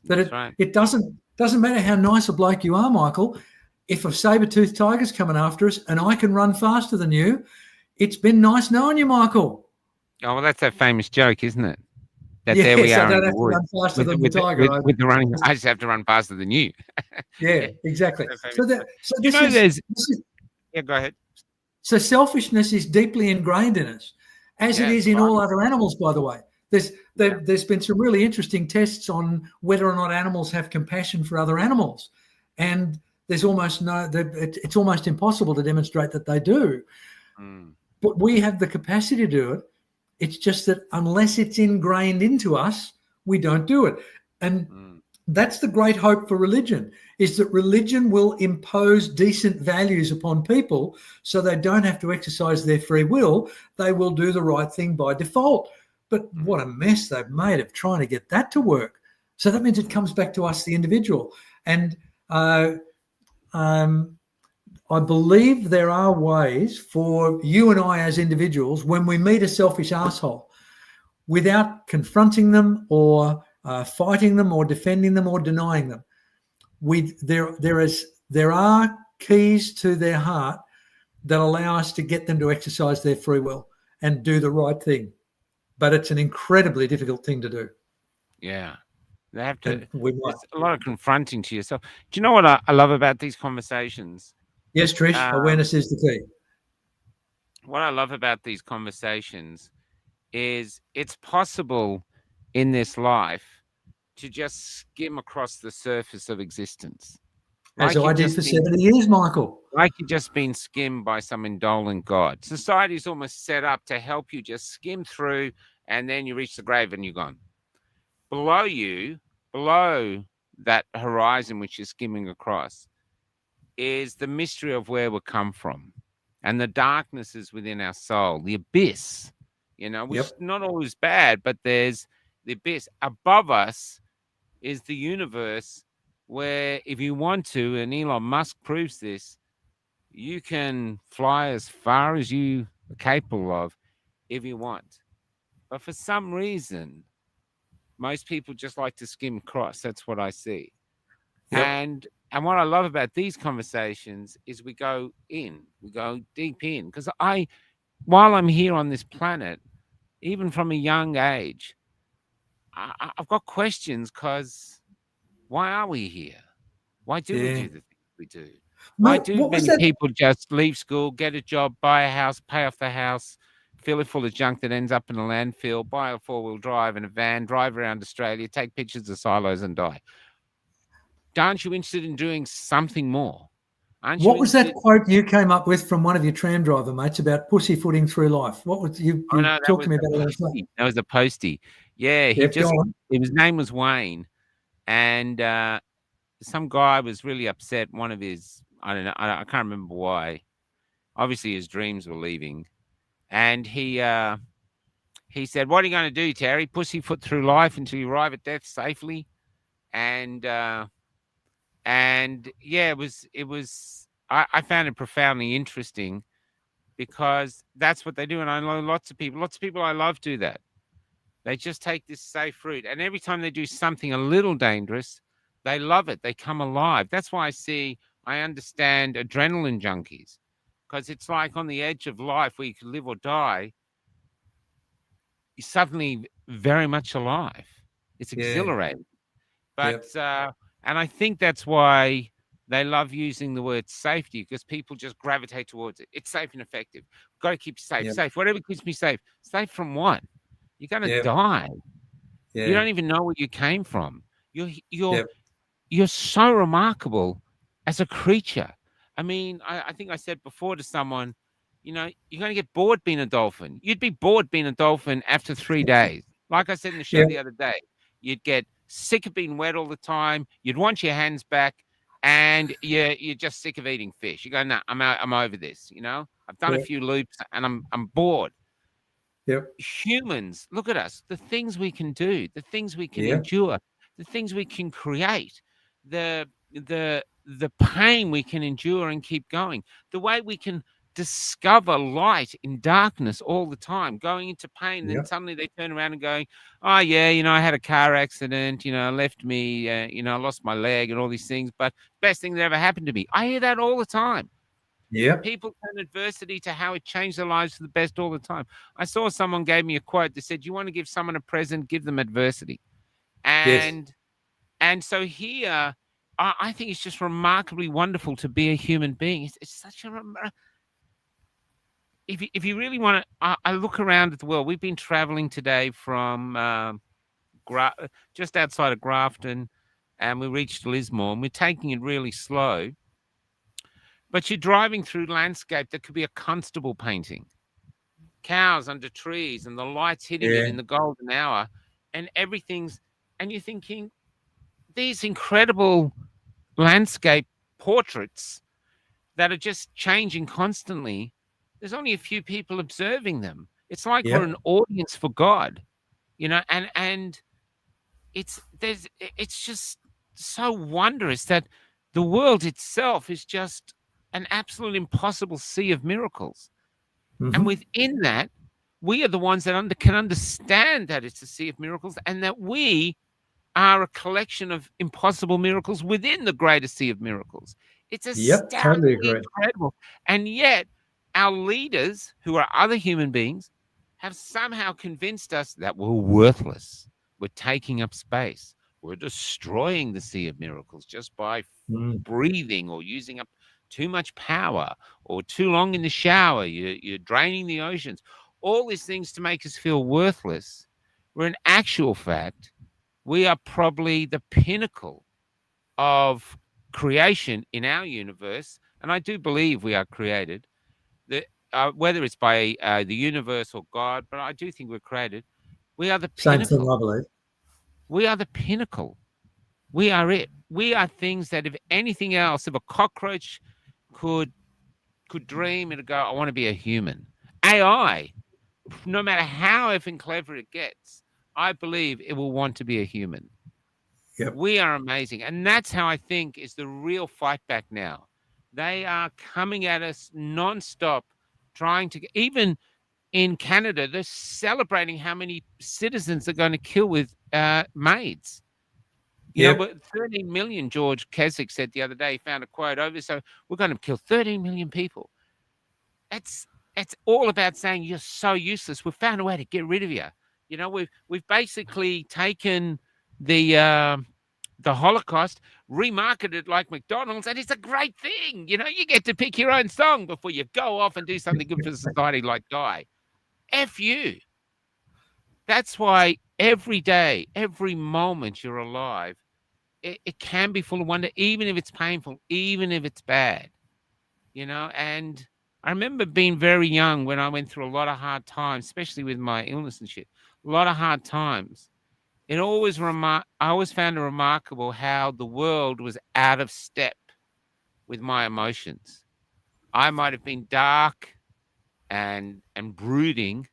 It doesn't matter how nice a bloke you are, Michael. If a saber-toothed tiger's coming after us and I can run faster than you, it's been nice knowing you, Michael. Oh, well, that's that famous joke, isn't it? That there we are. I don't have to run faster than the tiger. With the running, I just have to run faster than you. Yeah, exactly. Yeah, go ahead. So selfishness is deeply ingrained in us, as it is in all other animals, by the way. There's been some really interesting tests on whether or not animals have compassion for other animals. And there's almost it's almost impossible to demonstrate that they do. But we have the capacity to do it. It's just that unless it's ingrained into us, we don't do it. And that's the great hope for religion, is that religion will impose decent values upon people so they don't have to exercise their free will. They will do the right thing by default. But what a mess they've made of trying to get that to work. So that means it comes back to us, the individual. And I believe there are ways for you and I as individuals, when we meet a selfish asshole, without confronting them or fighting them or defending them or denying them, there are keys to their heart that allow us to get them to exercise their free will and do the right thing. But it's an incredibly difficult thing to do. Yeah. They have to. It's a lot of confronting to yourself. Do you know what I love about these conversations? Yes, Trish, awareness is the key. What I love about these conversations is it's possible in this life to just skim across the surface of existence. As I did for 70 years, Michael. Like you've just been skimmed by some indolent God. Society's almost set up to help you just skim through, and then you reach the grave and you're gone. Below you, below that horizon which you're skimming across, is the mystery of where we come from and the darknesses within our soul, the abyss, which is not always bad, but there's the abyss. Above us is the universe where, if you want to, and Elon Musk proves this, you can fly as far as you are capable of if you want. But for some reason, most people just like to skim across. That's what I see. And what I love about these conversations is we go deep in. Because while I'm here on this planet, even from a young age, I've got questions, because why are we here? Why do we do the things we do? Why do many people just leave school, get a job, buy a house, pay off the house, fill it full of junk that ends up in a landfill, buy a four-wheel drive and a van, drive around Australia, take pictures of silos and die? Aren't you interested in doing something more? What was that quote you came up with from one of your tram driver mates about pussyfooting through life? What was you talked to me about that? That was a postie. Yeah, his name was Wayne, and some guy was really upset. One of his, I don't know, I can't remember why. Obviously, his dreams were leaving, and he said, "What are you going to do, Terry? Pussyfoot through life until you arrive at death safely?" And yeah, it was. I found it profoundly interesting, because that's what they do, and I know lots of people I love do that. They just take this safe route, and every time they do something a little dangerous, they love it. They come alive. That's why I understand adrenaline junkies, because it's like on the edge of life where you can live or die. You're suddenly very much alive. It's exhilarating. But and I think that's why they love using the word safety, because people just gravitate towards it. It's safe and effective. Got to keep you safe. Safe. Whatever keeps me safe. Safe from what? You're going to die. You don't even know where you came from. You're so remarkable as a creature. I mean, I think I said before to someone, you're going to get bored being a dolphin. You'd be bored being a dolphin after 3 days. Like I said in the show the other day, you'd get sick of being wet all the time. You'd want your hands back, and you're just sick of eating fish. You go, no, I'm over this. I've done a few loops, and I'm bored. Humans, look at us. The things we can do, the things we can endure, the things we can create, the pain we can endure and keep going, the way we can discover light in darkness all the time, going into pain, and then suddenly they turn around and going, oh yeah, I had a car accident, left me, I lost my leg and all these things, but best thing that ever happened to me. I hear that all the time. People turn adversity to how it changed their lives for the best all the time. I saw someone gave me a quote that said, you want to give someone a present, give them adversity. And so here, I think it's just remarkably wonderful to be a human being. It's such a if you really want to, I look around at the world. We've been traveling today from just outside of Grafton, and we reached Lismore, and we're taking it really slow. But you're driving through landscape that could be a Constable painting. Cows under trees and the lights hitting it in the golden hour, and and you're thinking, these incredible landscape portraits that are just changing constantly, there's only a few people observing them. It's like we're an audience for God, and it's just so wondrous that the world itself is just an absolute impossible sea of miracles. Mm-hmm. And within that, we are the ones that can understand that it's a sea of miracles, and that we are a collection of impossible miracles within the greater sea of miracles. It's astoundingly incredible. And yet, our leaders, who are other human beings, have somehow convinced us that we're worthless. We're taking up space. We're destroying the sea of miracles just by breathing or using up too much power, or too long in the shower. You're draining the oceans. All these things to make us feel worthless. Where in actual fact, we are probably the pinnacle of creation in our universe. And I do believe we are created, whether it's by the universe or God, but I do think we're created. We are the pinnacle. Same thing, I believe. We are the pinnacle. We are it. We are things that, if anything else, if a cockroach could dream, it'd go, I want to be a human. AI, no matter how effing clever it gets, I believe it will want to be a human. Yep. We are amazing. And that's how I think is the real fight back now. They are coming at us nonstop, trying to, even in Canada, they're celebrating how many citizens they're going to kill with maids. You know, but 13 million, George Keswick said the other day, he found a quote over, so we're going to kill 13 million people. It's all about saying you're so useless. We've found a way to get rid of you. You know, we've basically taken the Holocaust, remarketed it like McDonald's, and it's a great thing. You know, you get to pick your own song before you go off and do something good for society like die. F you. That's why every day, every moment you're alive, it can be full of wonder, even if it's painful, even if it's bad, you know. And I remember being very young when I went through a lot of hard times, especially with my illness and shit, a lot of hard times. I always found it remarkable how the world was out of step with my emotions. I might have been dark and brooding,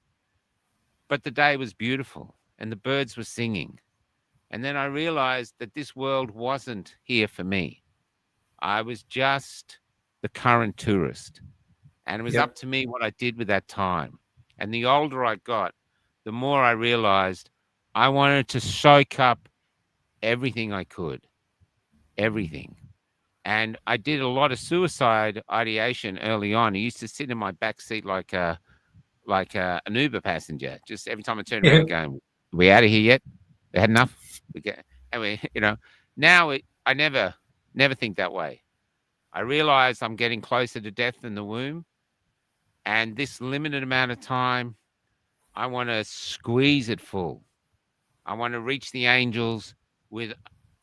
but the day was beautiful and the birds were singing. And then I realized that this world wasn't here for me. I was just the current tourist. And it was up to me what I did with that time. And the older I got, the more I realized I wanted to soak up everything I could. Everything. And I did a lot of suicide ideation early on. I used to sit in my back seat like an Uber passenger. Just every time I turned around going, are we out of here yet? They had enough? Now I never think that way. I realize I'm getting closer to death in the womb. And this limited amount of time, I want to squeeze it full. I want to reach the angels with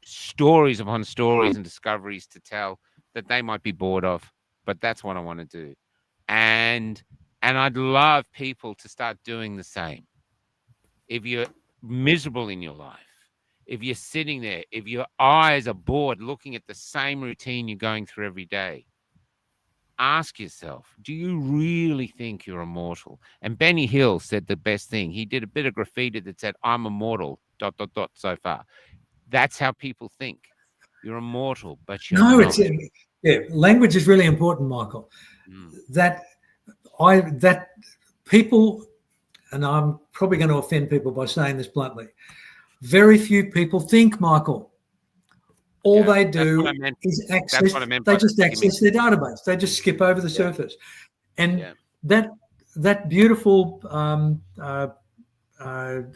stories upon stories and discoveries to tell that they might be bored of, but that's what I want to do. And I'd love people to start doing the same. If you're miserable in your life, if you're sitting there, if your eyes are bored looking at the same routine you're going through every day, ask yourself, do you really think you're immortal? And Benny Hill said the best thing. He did a bit of graffiti that said, I'm immortal, ... so far. That's how people think. You're immortal, but you're not. Language is really important, Michael. That people, and I'm probably going to offend people by saying this bluntly, very few people think, Michael. All they do is access. They just access their database. They just skip over the surface, and that beautiful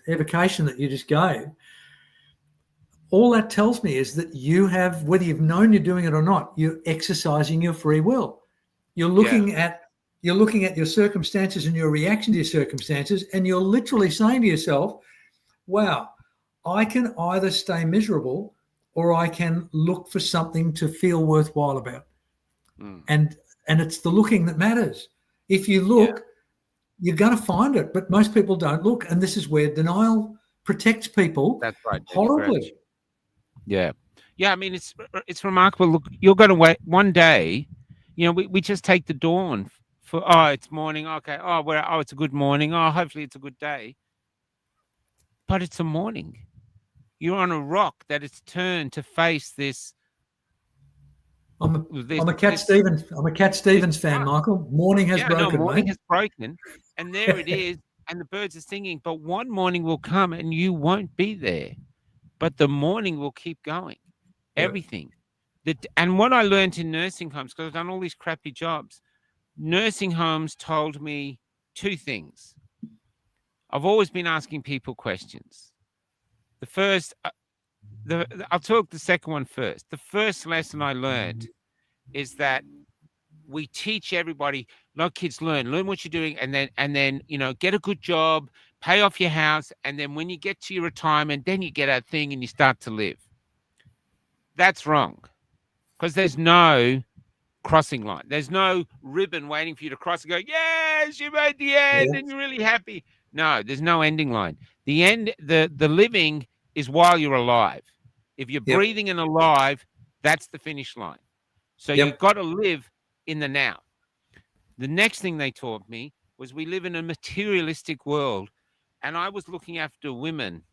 evocation that you just gave. All that tells me is that you have, whether you've known you're doing it or not, you're exercising your free will. You're looking at You're looking at your circumstances and your reaction to your circumstances, and you're literally saying to yourself, wow, I can either stay miserable or I can look for something to feel worthwhile about. And it's the looking that matters. If you look, you're going to find it, but most people don't look. And this is where denial protects people. That's right. Horribly. Yeah. I mean, it's remarkable. Look, you're going to wait one day. You know, we just take the dawn for, it's morning. Okay. It's a good morning. Hopefully it's a good day. But it's a morning. You're on a rock that it's turned to face this. I'm a Cat Stevens fan, Michael. Morning has broken, morning mate. has broken, and there it is, and the birds are singing. But one morning will come, and you won't be there. But the morning will keep going. Everything. And what I learned in nursing homes, because I've done all these crappy jobs, nursing homes told me two things. I've always been asking people questions. The first, I'll talk the second one first. The first lesson I learned is that we teach everybody, kids learn what you're doing, and then get a good job, pay off your house, and then when you get to your retirement, then you get a thing and you start to live. That's wrong, because there's no crossing line. There's no ribbon waiting for you to cross and go, yes, you made the end and you're really happy. No, there's no ending line. The end, the living is while you're alive. If you're breathing and alive, that's the finish line. So you've got to live in the now. The next thing they taught me was we live in a materialistic world, and I was looking after women,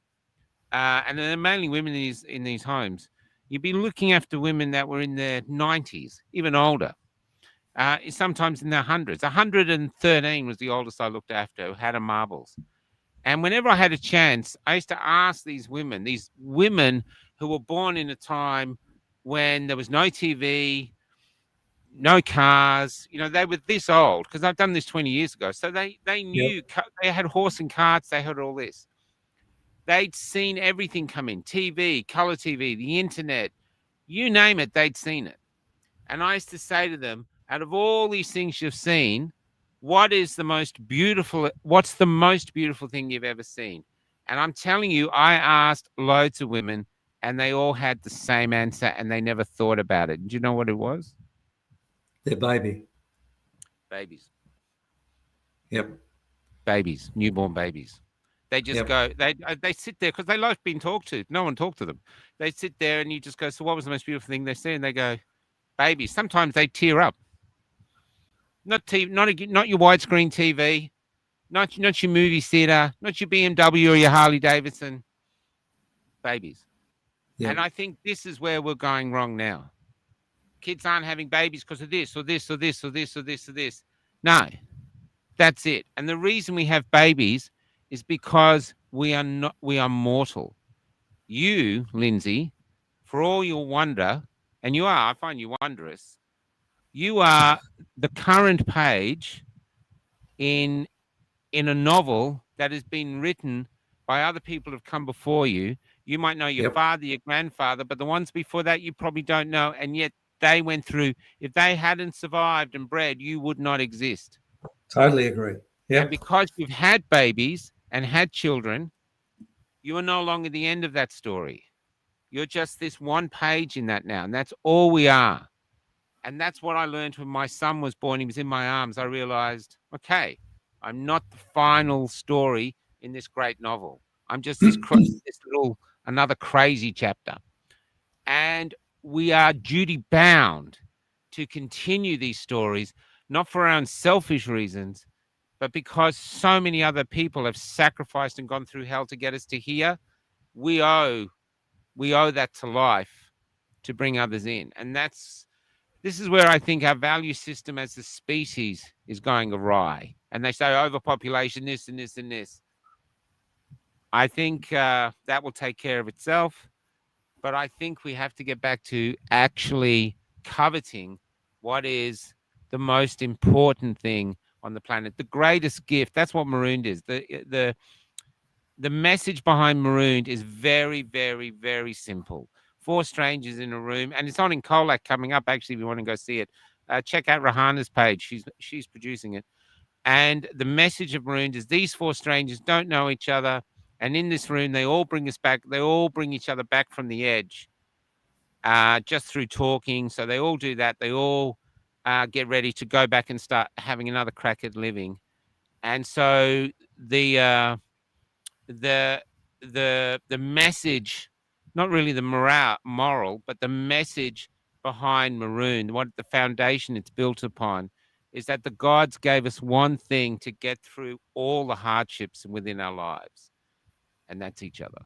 and they're mainly women in these homes. You'd be looking after women that were in their 90s, even older, sometimes in their hundreds. 113 was the oldest I looked after, who had a marbles. And whenever I had a chance, I used to ask these women who were born in a time when there was no TV, no cars, they were this old, because I've done this 20 years ago. So they knew, they had horse and carts, they had all this. They'd seen everything come in, TV, color TV, the internet, you name it, they'd seen it. And I used to say to them, out of all these things you've seen, what's the most beautiful thing you've ever seen? And I'm telling you, I asked loads of women and they all had the same answer and they never thought about it. Do you know what it was? Their baby. Babies. Yep. Babies, newborn babies. They just go, they sit there because they like being talked to. No one talked to them. They sit there and you just go, so what was the most beautiful thing they see? And they go, babies. Sometimes they tear up. Not TV, not your widescreen TV, not your movie theater, not your BMW or your Harley Davidson. Babies. Yeah. And I think this is where we're going wrong now. Kids aren't having babies because of this or this or this or this or this or this. No, that's it. And the reason we have babies is because we are mortal. You, Lindsay, for all your wonder, and I find you wondrous, you are the current page in a novel that has been written by other people who have come before you. You might know your father, your grandfather, but the ones before that you probably don't know, and yet they went through. If they hadn't survived and bred, you would not exist. Totally agree. Yeah. And because you've had babies and had children, you are no longer the end of that story. You're just this one page in that now, and that's all we are. And that's what I learned when my son was born. He was in my arms. I realized, okay, I'm not the final story in this great novel. I'm just this little, another crazy chapter. And we are duty bound to continue these stories, not for our own selfish reasons, but because so many other people have sacrificed and gone through hell to get us to here. We owe that to life to bring others in. And this is where I think our value system as a species is going awry. And they say overpopulation, this and this and this. I think that will take care of itself. But I think we have to get back to actually coveting what is the most important thing on the planet, the greatest gift. That's what Marooned is. The message behind Marooned is very, very, very simple. 4 strangers in a room, and it's on in Colac coming up, actually, if you want to go see it. check out Rahana's page. She's producing it. And the message of Marooned is these four strangers don't know each other. And in this room, they all bring us back. They all bring each other back from the edge just through talking. So they all do that. They all get ready to go back and start having another crack at living. And so the message, not really the moral, but the message behind Marooned, what the foundation it's built upon, is that the gods gave us one thing to get through all the hardships within our lives, and that's each other.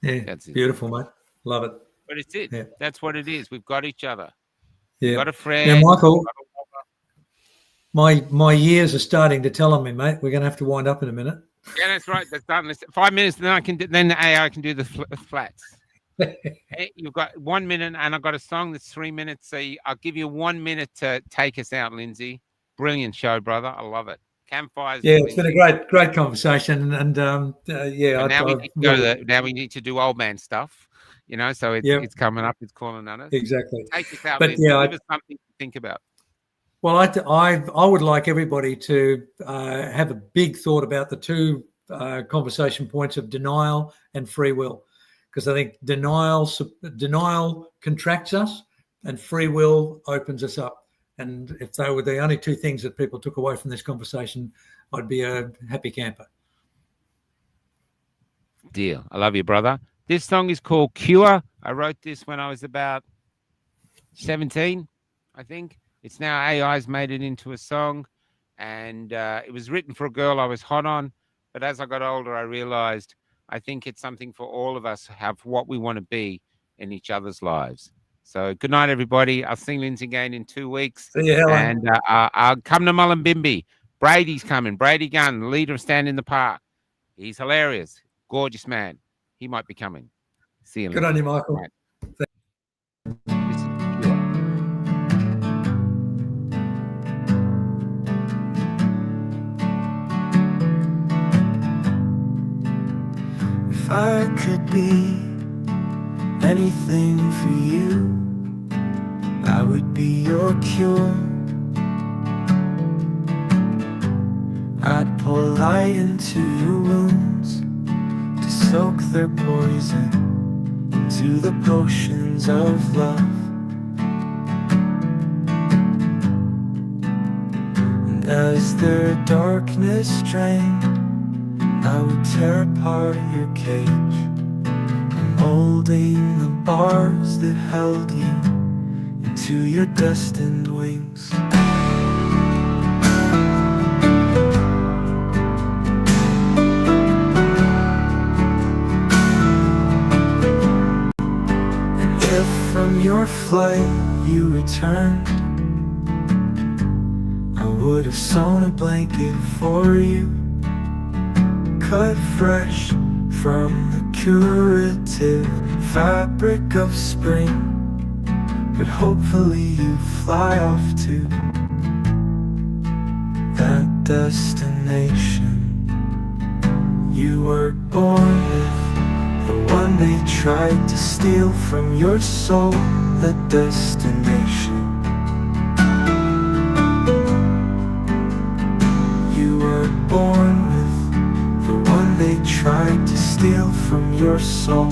Yeah, that's beautiful, mate. Love it. But it's it. Yeah. That's what it is. We've got each other. Yeah. We've got a friend. Now, Michael, my years are starting to tell on me, mate. We're going to have to wind up in a minute. Yeah, that's right. That's done. 5 minutes, then the AI can do the flats. You've got 1 minute, and I've got a song that's 3 minutes. So I'll give you 1 minute to take us out, Lindsay. Brilliant show, brother. I love it. Campfires. Yeah, it's been a great conversation, and yeah. Now we need to do old man stuff, you know. So it's coming up. It's calling on us. Exactly. Take us out, but Lindsay. yeah, give us something to think about. Well, I would like everybody to have a big thought about the two conversation points of denial and free will, because I think denial contracts us and free will opens us up. And if they were the only two things that people took away from this conversation, I'd be a happy camper. Deal. I love you, brother. This song is called Cure. I wrote this when I was about 17, I think. It's now AI's made it into a song, and it was written for a girl I was hot on. But as I got older, I realized I think it's something for all of us to have what we want to be in each other's lives. So good night, everybody. I'll see Lindsay again in 2 weeks. See you, Helen. And I'll come to Mullumbimby. Brady's coming. Brady Gunn, the leader of Stand in the Park. He's hilarious. Gorgeous man. He might be coming. See you. Good on you, Michael. Right. If I could be anything for you, I would be your cure. I'd pour light into your wounds to soak their poison into the potions of love. And as their darkness drained, I would tear apart your cage, molding the bars that held you into your destined wings. And if from your flight you returned, I would have sewn a blanket for you, cut fresh from the curative fabric of spring. But hopefully you fly off to that destination you were born with, the one they tried to steal from your soul, that destination you were born with, the one they tried to steal from your soul.